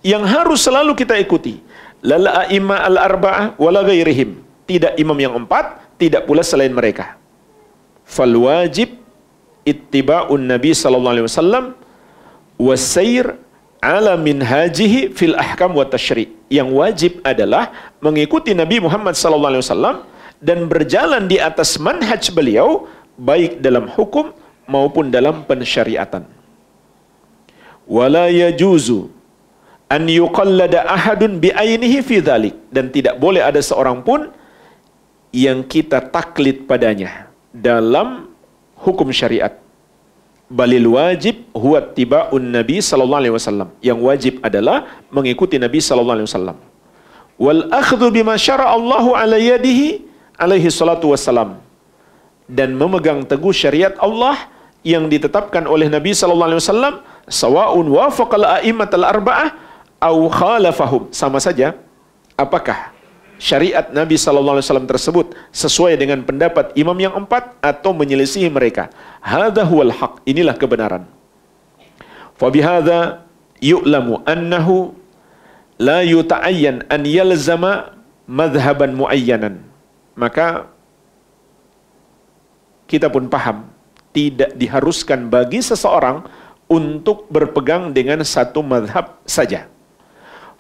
yang harus selalu kita ikuti. Lal a'imma al-arba'ah wala ghairihim, tidak imam yang 4, tidak pula selain mereka. Fal wajib ittiba'un Nabi sallallahu alaihi wasallam wasair ala minhajihi fil ahkam wa tashri'. Yang wajib adalah mengikuti Nabi Muhammad sallallahu alaihi wasallam dan berjalan di atas manhaj beliau baik dalam hukum maupun dalam pensyariatan. Wala yajuzu an yuqallada ahadun bi'ainihi fi dzalik, dan tidak boleh ada seorang pun yang kita taklid padanya dalam hukum syariat. Balil wajib huwa tiba'un Nabi sallallahu alaihi wasallam. Yang wajib adalah mengikuti Nabi sallallahu alaihi wasallam. Wal akhdhu bima syara'a Allahu ala yadihi alaihi salatu wassalam, dan memegang teguh syariat Allah yang ditetapkan oleh Nabi sallallahu alaihi wasallam, sawa'un wafaqal a'immatal arba'ah au khalafahum, sama saja apakah syariat Nabi sallallahu alaihi wasallam tersebut sesuai dengan pendapat imam yang 4 atau menyelisihi mereka. Hadza huwal haq, inilah kebenaran. Fa bihadza yu'lamu annahu la yuta'ayyan an yalzama madhhaban muayyanan. Maka kita pun paham tidak diharuskan bagi seseorang untuk berpegang dengan satu madhab saja.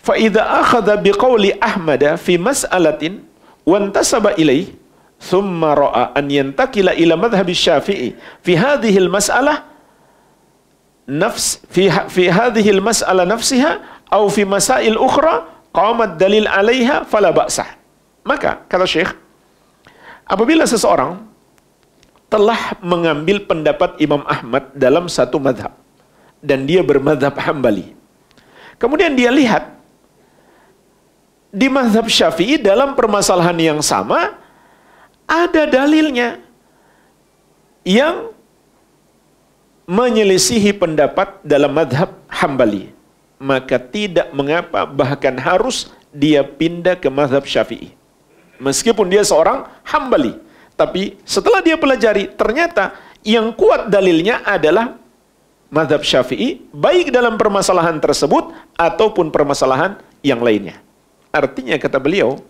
Fa idza akhadha biqauli Ahmad fi mas'alatin wa intasaba ilaih thumma ra'a an yantakila ila madhhab Syafi'i fi hadhihi al-mas'alah fi hadhihi al-mas'alah nafsiha aw fi masail ukhra qamat dalil 'alaiha fala ba'sah. Maka kata Syekh, apabila seseorang telah mengambil pendapat Imam Ahmad dalam satu madhab dan dia bermadhab Hambali, kemudian dia lihat di mazhab Syafi'i dalam permasalahan yang sama ada dalilnya yang menyelisihi pendapat dalam mazhab Hambali, maka tidak mengapa, bahkan harus dia pindah ke mazhab Syafi'i meskipun dia seorang Hambali. Tapi setelah dia pelajari, ternyata yang kuat dalilnya adalah mazhab Syafi'i, baik dalam permasalahan tersebut ataupun permasalahan yang lainnya. Artinya kata beliau,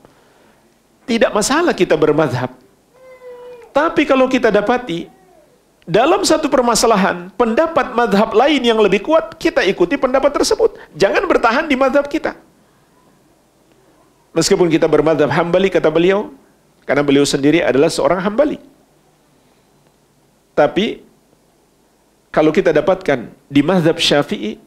tidak masalah kita bermadhab. Tapi kalau kita dapati dalam satu permasalahan pendapat madhab lain yang lebih kuat, kita ikuti pendapat tersebut. Jangan bertahan di madhab kita. Meskipun kita bermadhab Hambali, kata beliau, karena beliau sendiri adalah seorang Hambali. Tapi kalau kita dapatkan di mazhab Syafi'i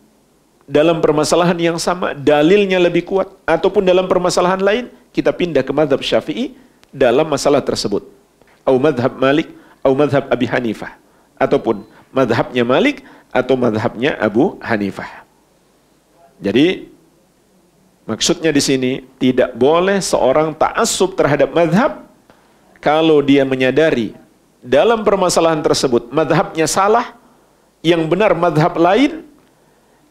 dalam permasalahan yang sama dalilnya lebih kuat, ataupun dalam permasalahan lain kita pindah ke mazhab Syafi'i dalam masalah tersebut, atau mazhab Malik, atau mazhab Abi Hanifah, ataupun mazhabnya Malik atau mazhabnya Abu Hanifah. Jadi maksudnya di sini tidak boleh seorang ta'assub terhadap mazhab kalau dia menyadari dalam permasalahan tersebut mazhabnya salah, yang benar mazhab lain,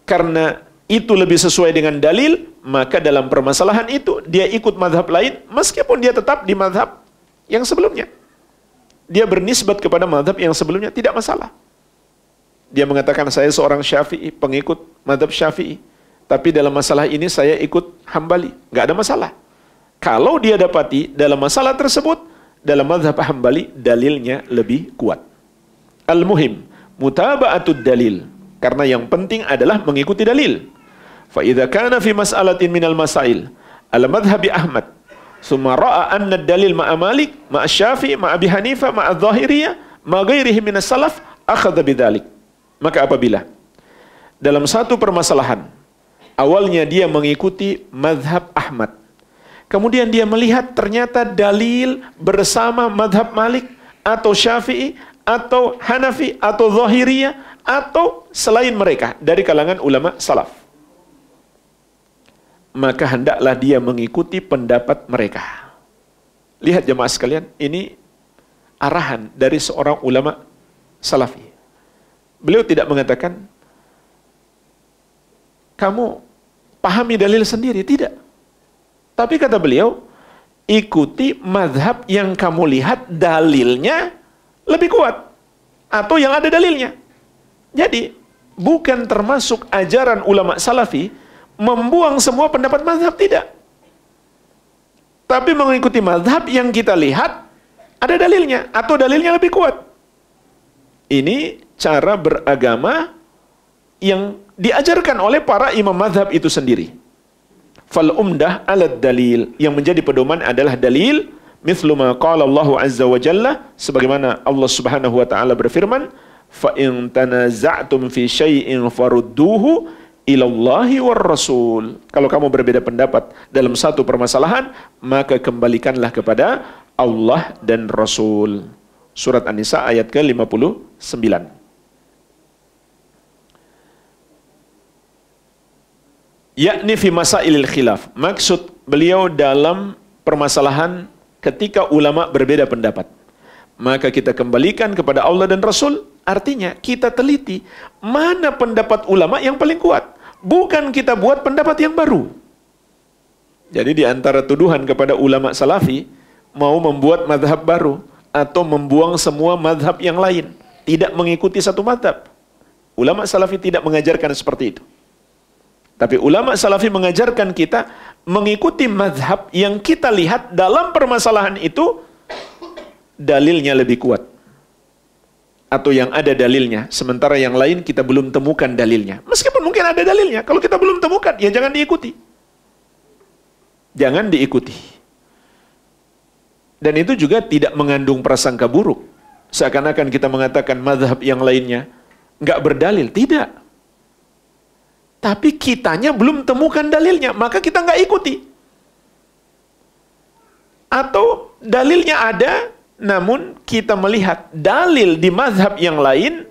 karena itu lebih sesuai dengan dalil, maka dalam permasalahan itu dia ikut mazhab lain meskipun dia tetap di mazhab yang sebelumnya. Dia bernisbat kepada mazhab yang sebelumnya, tidak masalah. Dia mengatakan saya seorang Syafi'i, pengikut mazhab Syafi'i, tapi dalam masalah ini saya ikut Hambali, nggak ada masalah. Kalau dia dapati dalam masalah tersebut dalam mazhab Hambali dalilnya lebih kuat. Al-muhim mutaba'atud dalil, karena yang penting adalah mengikuti dalil. Fa idza kana fi mas'alatin minal masail al madhhabi Ahmad thumma ra'a anna ad-dalil ma'a Malik ma'a Syafi'i ma'a Abi Hanifah ma'a Dhahiriyah ma ghairihi minas salaf akhadha bidzalik. Maka apabila dalam satu permasalahan awalnya dia mengikuti mazhab Ahmad, kemudian dia melihat ternyata dalil bersama mazhab Malik atau Syafi'i atau Hanafi atau Zahiriyah atau selain mereka dari kalangan ulama salaf, maka hendaklah dia mengikuti pendapat mereka. Lihat jemaah sekalian, ini arahan dari seorang ulama salafi. Beliau tidak mengatakan kamu pahami dalil sendiri, tidak. Tapi kata beliau, ikuti mazhab yang kamu lihat dalilnya lebih kuat atau yang ada dalilnya. Jadi bukan termasuk ajaran ulama salafi membuang semua pendapat mazhab, tidak. Tapi mengikuti mazhab yang kita lihat ada dalilnya atau dalilnya lebih kuat. Ini cara beragama yang diajarkan oleh para imam mazhab itu sendiri. Fal umdah alad dalil, yang menjadi pedoman adalah dalil. Mithlu ma qala Allah azza wa jalla, sebagaimana Allah Subhanahu wa taala berfirman, fa in tanaza'tum fi syai'in farudduhu ila Allahi war Rasul. Kalau kamu berbeda pendapat dalam satu permasalahan, maka kembalikanlah kepada Allah dan Rasul. Surat An-Nisa ayat ke-59. Yakni fi masailil khilaf. Maksud beliau dalam permasalahan ketika ulama berbeda pendapat, maka kita kembalikan kepada Allah dan Rasul. Artinya kita teliti mana pendapat ulama yang paling kuat, bukan kita buat pendapat yang baru. Jadi di antara tuduhan kepada ulama salafi, mau membuat mazhab baru atau membuang semua mazhab yang lain, tidak mengikuti satu mazhab. Ulama salafi tidak mengajarkan seperti itu. Tapi ulama salafi mengajarkan kita mengikuti mazhab yang kita lihat dalam permasalahan itu dalilnya lebih kuat, atau yang ada dalilnya, sementara yang lain kita belum temukan dalilnya. Meskipun mungkin ada dalilnya, kalau kita belum temukan, ya jangan diikuti. Jangan diikuti. Dan itu juga tidak mengandung prasangka buruk, seakan-akan kita mengatakan mazhab yang lainnya nggak berdalil. Tidak. Tapi kitanya belum temukan dalilnya, maka kita nggak ikuti. Atau dalilnya ada, namun kita melihat dalil di mazhab yang lain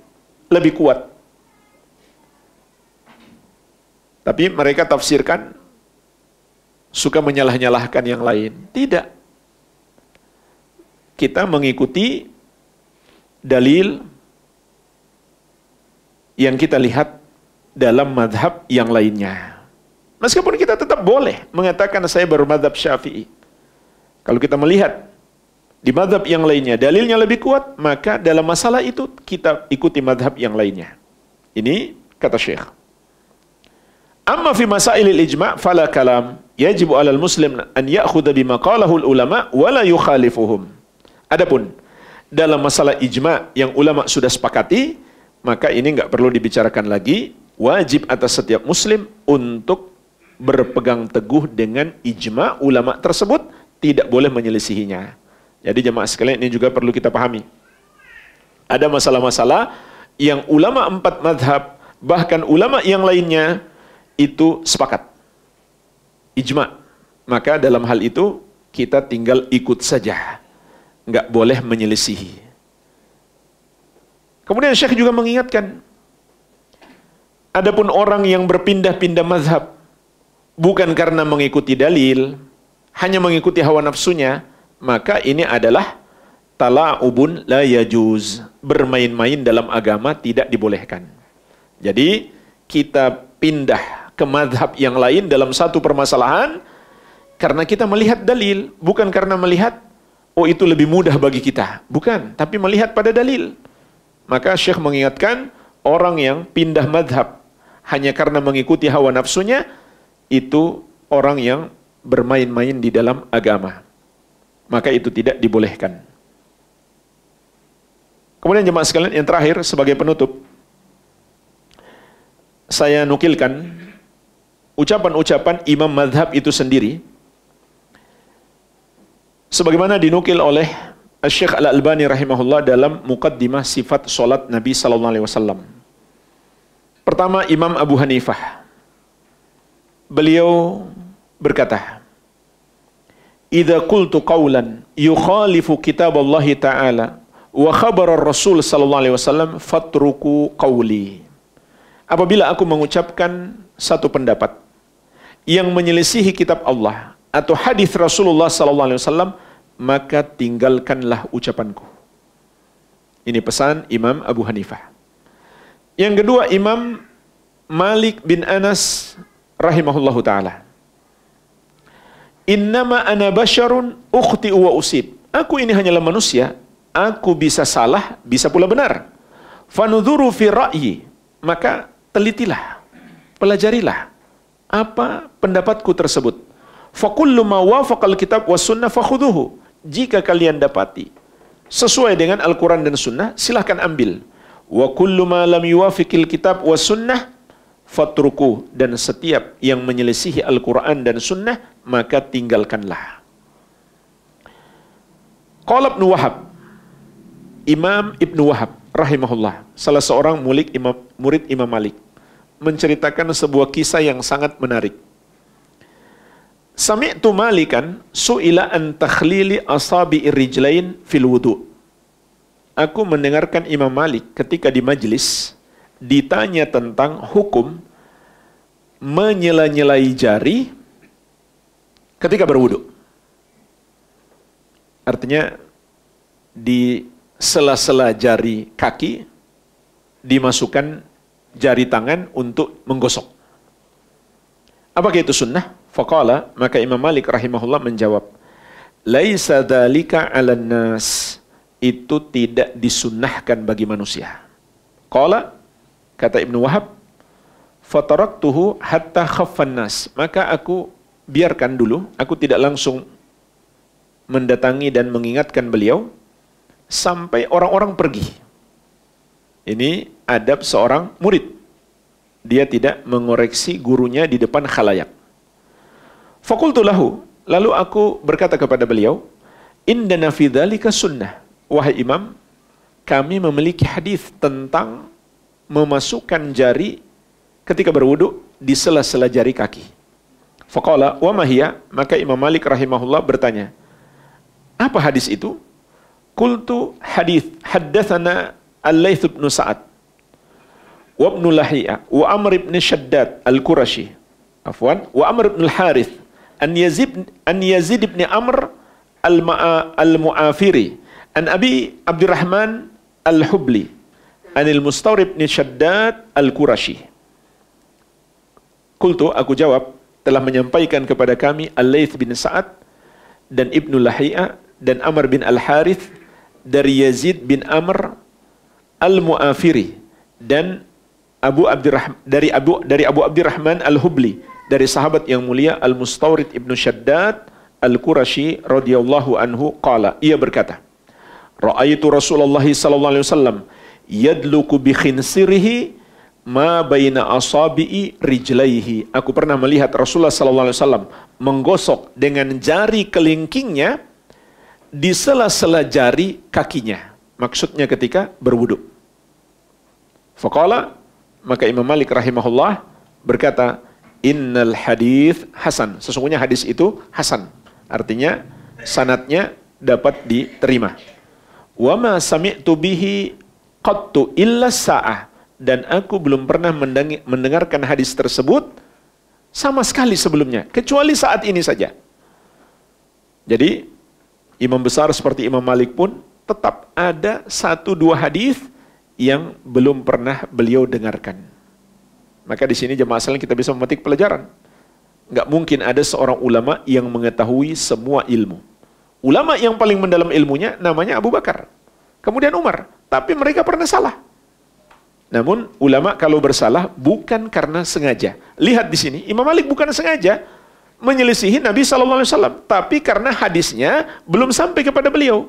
lebih kuat. Tapi mereka tafsirkan, suka menyalah-nyalahkan yang lain. Tidak. Kita mengikuti dalil yang kita lihat dalam mazhab yang lainnya. Meskipun kita tetap boleh mengatakan saya bermazhab Syafi'i. Kalau kita melihat di mazhab yang lainnya dalilnya lebih kuat, maka dalam masalah itu kita ikuti mazhab yang lainnya. Ini kata Syekh. Amma fi masailil ijma' fala kalam, yajibu 'alal muslim an ya'khudha bima qalahu ulama wa la yukhalifuhum. Adapun dalam masalah ijma' yang ulama sudah sepakati, maka ini enggak perlu dibicarakan lagi. Wajib atas setiap muslim untuk berpegang teguh dengan ijma' ulama tersebut, tidak boleh menyelisihinya. Jadi jemaah sekalian, ini juga perlu kita pahami. Ada masalah-masalah yang ulama 4 madhab, bahkan ulama yang lainnya itu sepakat. Ijma. Maka dalam hal itu kita tinggal ikut saja. Nggak boleh menyelisihi. Kemudian Syekh juga mengingatkan, adapun orang yang berpindah-pindah mazhab bukan karena mengikuti dalil, hanya mengikuti hawa nafsunya, maka ini adalah tala'ubun la yajuz. Bermain-main dalam agama tidak dibolehkan. Jadi kita pindah ke mazhab yang lain dalam satu permasalahan karena kita melihat dalil, bukan karena melihat oh itu lebih mudah bagi kita. Bukan, tapi melihat pada dalil. Maka Syekh mengingatkan, orang yang pindah madhab hanya karena mengikuti hawa nafsunya, itu orang yang bermain-main di dalam agama. Maka itu tidak dibolehkan. Kemudian jemaah sekalian, yang terakhir sebagai penutup, saya nukilkan ucapan-ucapan imam madhab itu sendiri, sebagaimana dinukil oleh Syekh Al-Albani rahimahullah dalam muqaddimah sifat solat Nabi SAW. Pertama, Imam Abu Hanifah. Beliau berkata, "Idza qultu qawlan yukhalifu kitab Allah Ta'ala wa khabar Rasul sallallahu alaihi wasallam fatruku qawli." Apabila aku mengucapkan satu pendapat yang menyelisihi kitab Allah atau hadis Rasulullah sallallahu alaihi wasallam, maka tinggalkanlah ucapanku. Ini pesan Imam Abu Hanifah. Yang kedua, Imam Malik bin Anas rahimahullahu ta'ala. "Innama ana basyarun ukhti'u wa usib." Aku ini hanyalah manusia, aku bisa salah, bisa pula benar. "Fanudhuru fi ra'yi." Maka telitilah, pelajarilah apa pendapatku tersebut. "Fakullu ma wafaqal kitab was sunnah fakhuduhu." Jika kalian dapati sesuai dengan Al-Quran dan Sunnah, silahkan ambil. "Wa kullu ma lam yuwafiqil kitab was sunnah fatruku." Dan setiap yang menyelisihi Al-Quran dan Sunnah, maka tinggalkanlah. Qala Ibnu Wahab, Imam Ibnu Wahab rahimahullah, salah seorang murid Imam Malik, menceritakan sebuah kisah yang sangat menarik. Sami'tu Malikan su'ila an takhlili asabi'ir rijlain fil wudu. Aku mendengarkan Imam Malik ketika di majlis ditanya tentang hukum menyela-nyelai jari ketika berwudu. Artinya di sela-sela jari kaki dimasukkan jari tangan untuk menggosok. Apakah itu sunnah? Faqala, maka Imam Malik rahimahullah menjawab, "Laisa dzalika 'alan nas." Itu tidak disunnahkan bagi manusia. Qala, kata Ibnu Wahab, "Fataraktuhu hatta khaffan nas." Maka aku biarkan dulu, aku tidak langsung mendatangi dan mengingatkan beliau sampai orang-orang pergi. Ini adab seorang murid. Dia tidak mengoreksi gurunya di depan khalayak. Fakultu lahu, lalu aku berkata kepada beliau, "Indana fi dzalika sunnah." Wahai imam, kami memiliki hadis tentang memasukkan jari ketika berwudu di sela-sela jari kaki. Faqala wa ma hiya? Maka Imam Malik rahimahullah bertanya, apa hadis itu? Qultu hadis haddatsana Al-Laits bin Sa'ad wa Ibnu Lahi'a wa Amr bin Shaddad Al-Qurashi wa Amr bin Al-Harith an Yazid bin Amr Al-Mu'afiri an Abi Abdurrahman Al-Hubli an Al-Mustawrib bin Shaddad Al-Qurashi. Qultu, aku jawab, telah menyampaikan kepada kami Al-Laits bin Sa'ad dan Ibnu Lahi'a dan Amr bin Al-Harith dari Yazid bin Amr Al-Mu'afiri dan dari Abu Abdurrahman Al-Hubli, dari sahabat yang mulia Al-Mustawrid Ibnu Shaddad Al-Qurashi radhiyallahu anhu qala, ia berkata, ra'aitu Rasulullah sallallahu alaihi wasallam yadluku bi khinsirihi ma baina asabi'i rijlaihi. Aku pernah melihat Rasulullah sallallahu alaihi wasallam menggosok dengan jari kelingkingnya di sela-sela jari kakinya. Maksudnya ketika berwudu. Faqala, maka Imam Malik rahimahullah berkata, innal hadis hasan. Sesungguhnya hadis itu hasan. Artinya sanadnya dapat diterima. Wa ma sami'tu bihi qattu illa sa'ah. Dan aku belum pernah mendengarkan hadis tersebut sama sekali sebelumnya, kecuali saat ini saja. Jadi imam besar seperti Imam Malik pun tetap ada 1-2 hadis yang belum pernah beliau dengarkan. Maka di sini jemaah sekalian kita bisa memetik pelajaran. Nggak mungkin ada seorang ulama yang mengetahui semua ilmu. Ulama yang paling mendalam ilmunya namanya Abu Bakar, kemudian Umar. Tapi mereka pernah salah. Namun ulama kalau bersalah bukan karena sengaja. Lihat di sini, Imam Malik bukan sengaja menyelisihi Nabi SAW, tapi karena hadisnya belum sampai kepada beliau.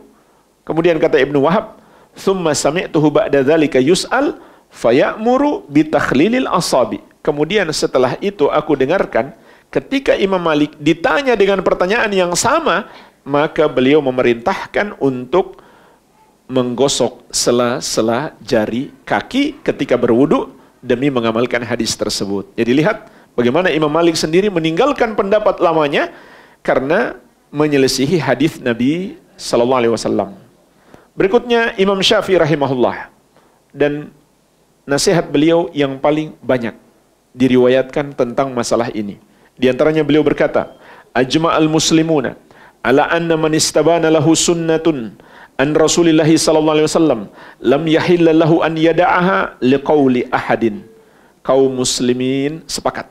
Kemudian kata Ibnu Wahab, "Tsumma sami'tuhu ba'da dzalika yus'al faya'muru bitakhlilil asabi." Kemudian setelah itu aku dengarkan ketika Imam Malik ditanya dengan pertanyaan yang sama, maka beliau memerintahkan untuk menggosok sela-sela jari kaki ketika berwudu demi mengamalkan hadis tersebut. Jadi lihat bagaimana Imam Malik sendiri meninggalkan pendapat lamanya karena menyelisihi hadis Nabi sallallahu alaihi wasallam. Berikutnya Imam Syafi'i rahimahullah, dan nasihat beliau yang paling banyak diriwayatkan tentang masalah ini. Di antaranya beliau berkata, "Ajma'al muslimuna ala anna man istabana lahu sunnatun an Rasulillah sallallahu alaihi wasallam lam yahilla lahu an yada'aha liqauli ahadin." Kaum muslimin sepakat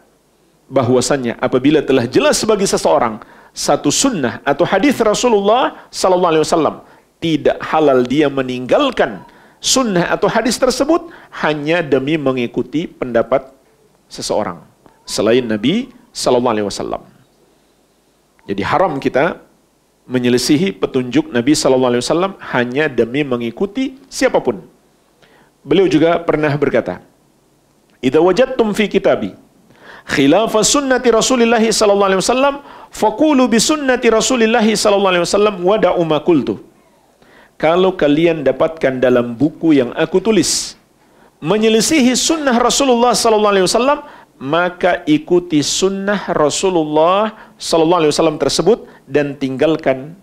bahwasannya apabila telah jelas bagi seseorang satu sunnah atau hadis Rasulullah sallallahu alaihi wasallam, tidak halal dia meninggalkan sunnah atau hadis tersebut hanya demi mengikuti pendapat seseorang selain Nabi sallallahu alaihi wasallam. Jadi haram kita menyelisihi petunjuk Nabi sallallahu alaihi wasallam hanya demi mengikuti siapapun. Beliau juga pernah berkata, "Idza wajadtum fi kitabi khilafa sunnati Rasulillah sallallahu alaihi wasallam faqulu bi sunnati Rasulillah sallallahu alaihi wasallam wa da'u ma qultu." Kalau kalian dapatkan dalam buku yang aku tulis menyelisihi sunnah Rasulullah sallallahu alaihi wasallam, maka ikuti sunnah Rasulullah sallallahu alaihi wasallam tersebut dan tinggalkan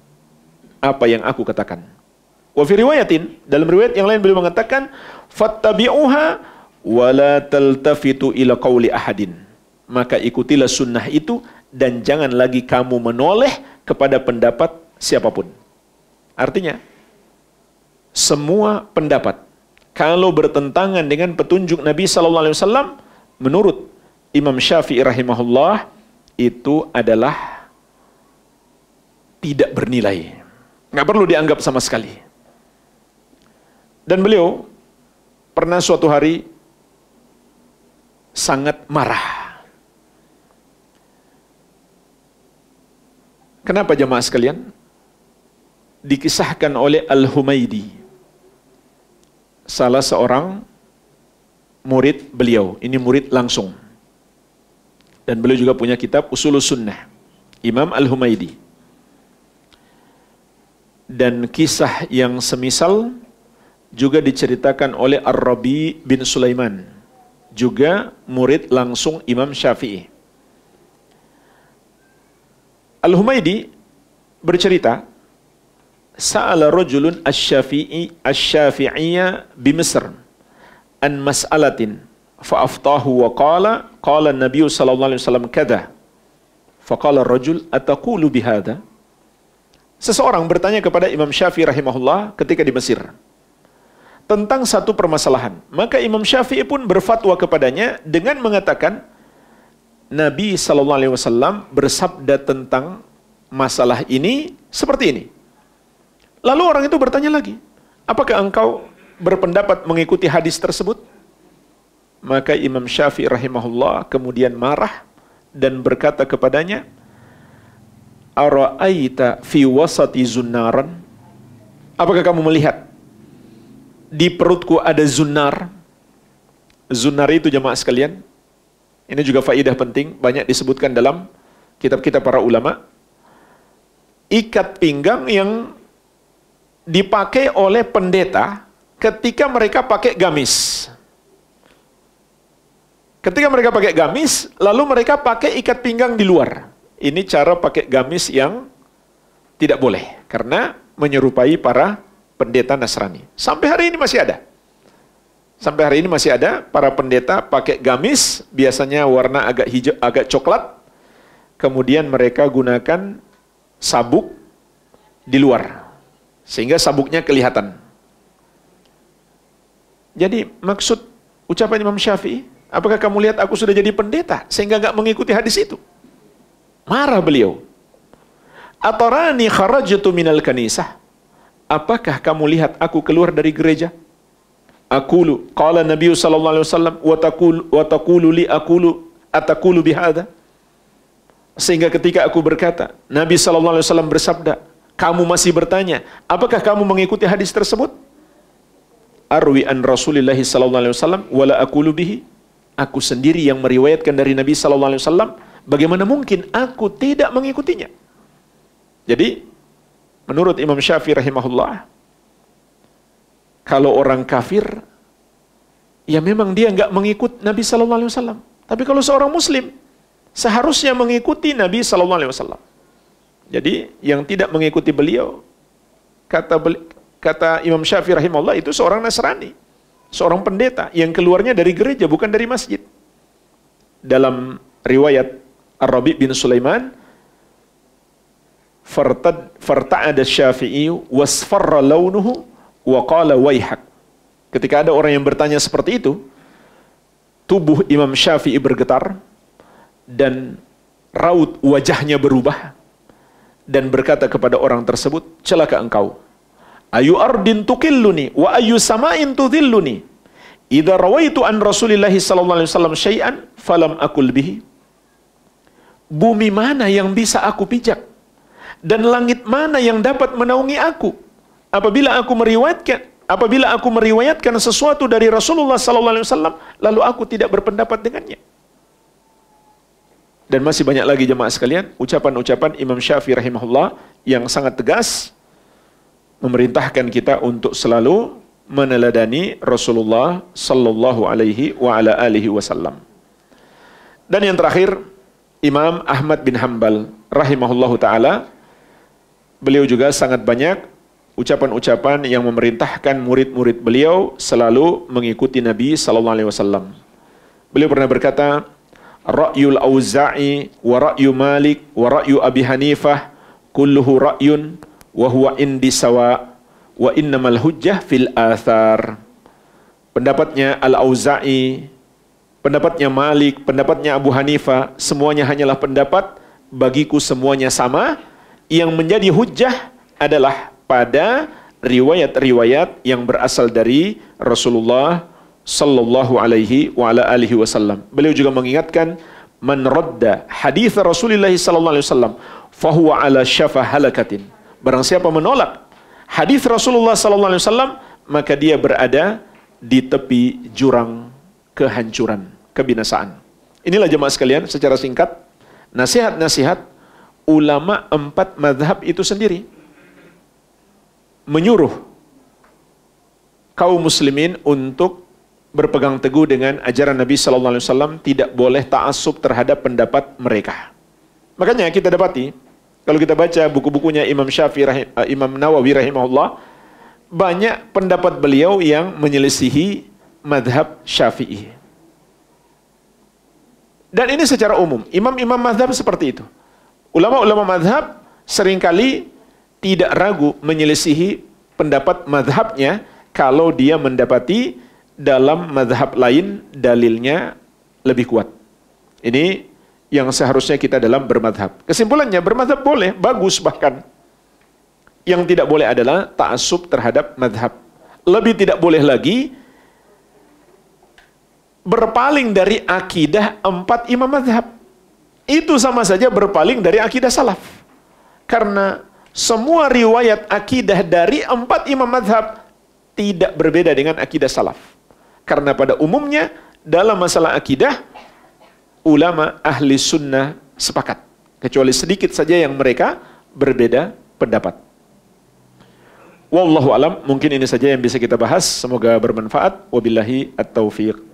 apa yang aku katakan. Wa fi riwayatin, dalam riwayat yang lain beliau mengatakan, fattabi'uha wa la taltafitu ila qauli ahadin. Maka ikutilah sunnah itu dan jangan lagi kamu menoleh kepada pendapat siapapun. Artinya semua pendapat kalau bertentangan dengan petunjuk Nabi sallallahu alaihi wasallam, menurut Imam Syafi'i rahimahullah itu adalah tidak bernilai, nggak perlu dianggap sama sekali. Dan beliau pernah suatu hari sangat marah. Kenapa jemaah sekalian? Dikisahkan oleh Al-Humaidi, salah seorang murid beliau, ini murid langsung. Dan beliau juga punya kitab Usulus Sunnah, Imam Al-Humaidi. Dan kisah yang semisal juga diceritakan oleh Ar-Rabi bin Sulaiman, juga murid langsung Imam Syafi'i. Al-Humaidi bercerita, sa'ala rajulun asy-Syafi'iyya bi Misr an mas'alatin fa'aftahu wa qala an-nabiy sallallahu alaihi wasallam kadza. Faqala ar-rajul ataqulu bihadza? Seseorang bertanya kepada Imam Syafi'i rahimahullah ketika di Mesir tentang satu permasalahan. Maka Imam Syafi'i pun berfatwa kepadanya dengan mengatakan, Nabi sallallahu alaihi wasallam bersabda tentang masalah ini seperti ini. Lalu orang itu bertanya lagi, apakah engkau berpendapat mengikuti hadis tersebut? Maka Imam Syafi'i rahimahullah kemudian marah dan berkata kepadanya, ara'aita fi wasati zunnaran? Apakah kamu melihat di perutku ada zunnar? Zunnar itu jemaah sekalian, ini juga faedah penting, banyak disebutkan dalam kitab-kitab para ulama. Ikat pinggang yang dipakai oleh pendeta ketika mereka pakai gamis. Ketika mereka pakai gamis, lalu mereka pakai ikat pinggang di luar. Ini cara pakai gamis yang tidak boleh, karena menyerupai para pendeta Nasrani. Sampai hari ini masih ada. Sampai hari ini masih ada para pendeta pakai gamis, biasanya warna agak hijau, agak coklat. Kemudian mereka gunakan sabuk di luar, sehingga sabuknya kelihatan. Jadi maksud ucapan Imam Syafi'i, apakah kamu lihat aku sudah jadi pendeta sehingga nggak mengikuti hadis itu? Marah beliau. Atarani kharajtu minal kanisah. Apakah kamu lihat aku keluar dari gereja? Aqulu qala Nabi sallallahu alaihi wasallam wa taqulu li ataqulu bihadza. Sehingga ketika aku berkata, Nabi sallallahu alaihi wasallam bersabda, kamu masih bertanya, apakah kamu mengikuti hadis tersebut? Arwi an Rasulillah sallallahu alaihi wasallam wala aqulu bihi. Aku sendiri yang meriwayatkan dari Nabi sallallahu alaihi wasallam, bagaimana mungkin aku tidak mengikutinya? Jadi, menurut Imam Syafi'i rahimahullah, kalau orang kafir, ya memang dia nggak mengikut Nabi sallallahu alaihi wasallam. Tapi kalau seorang muslim, seharusnya mengikuti Nabi sallallahu alaihi wasallam. Jadi, yang tidak mengikuti beliau, kata Imam Syafi'i rahimahullah, itu seorang Nasrani, seorang pendeta yang keluarnya dari gereja, bukan dari masjid. Dalam riwayat Ar-Rabi' bin Sulaiman, farta'ada Syafi'i wasfarra launuhu wa qala waihak. Ketika ada orang yang bertanya seperti itu, tubuh Imam Syafi'i bergetar dan raut wajahnya berubah dan berkata kepada orang tersebut, celaka engkau. Ayu ardin tukilluni wa ayu sama'in tudhilluni. Idza rawaitu an Rasulillah sallallahu alaihi wasallam syai'an falam aqul bihi. Bumi mana yang bisa aku pijak? Dan langit mana yang dapat menaungi aku? Apabila aku meriwayatkan sesuatu dari Rasulullah sallallahu alaihi wasallam, lalu aku tidak berpendapat dengannya. Dan masih banyak lagi jemaah sekalian, ucapan-ucapan Imam Syafi'i rahimahullah yang sangat tegas memerintahkan kita untuk selalu meneladani Rasulullah sallallahu alaihi wa ala alihi wasallam. Dan yang terakhir, Imam Ahmad bin Hanbal rahimahullahu taala, beliau juga sangat banyak ucapan-ucapan yang memerintahkan murid-murid beliau selalu mengikuti Nabi sallallahu alaihi wasallam. Beliau pernah berkata, ra'yul Auza'i wa ra'yu Malik wa ra'yu Abi Hanifah kulluhu ra'yun wa huwa indi sawa wa innamal hujjah fil athar. Pendapatnya Al-Auza'i, pendapatnya Malik, pendapatnya Abu Hanifah, semuanya hanyalah pendapat, bagiku semuanya sama. Yang menjadi hujjah adalah pada riwayat-riwayat yang berasal dari Rasulullah sallallahu alaihi wa ala alihi wasallam. Beliau juga mengingatkan, man radda hadits Rasulullah sallallahu alaihi wasallam fahuwa ala syafa halakatin. Barang siapa menolak hadis Rasulullah sallallahu alaihi wasallam, maka dia berada di tepi jurang kehancuran, kebinasaan. Inilah jemaah sekalian secara singkat nasihat-nasihat ulama 4 mazhab itu sendiri, menyuruh kaum muslimin untuk berpegang teguh dengan ajaran Nabi sallallahu alaihi wasallam, tidak boleh ta'assub terhadap pendapat mereka. Makanya kita dapati kalau kita baca buku-bukunya Imam Syafi'i, Imam Nawawi rahimahullah, banyak pendapat beliau yang menyelisihi mazhab Syafi'i. Dan ini secara umum, imam-imam mazhab seperti itu. Ulama-ulama mazhab seringkali tidak ragu menyelisihi pendapat mazhabnya kalau dia mendapati dalam mazhab lain dalilnya lebih kuat. Ini yang seharusnya kita dalam bermadhab. Kesimpulannya, bermadhab boleh, bagus bahkan. Yang tidak boleh adalah ta'assub terhadap madhab. Lebih tidak boleh lagi berpaling dari akidah 4 imam madhab. Itu sama saja berpaling dari akidah salaf. Karena semua riwayat akidah dari 4 imam madhab tidak berbeda dengan akidah salaf. Karena pada umumnya dalam masalah akidah, ulama ahli sunnah sepakat. Kecuali sedikit saja yang mereka berbeda pendapat. Wallahu alam, mungkin ini saja yang bisa kita bahas. Semoga bermanfaat. Wabillahi at-taufiq.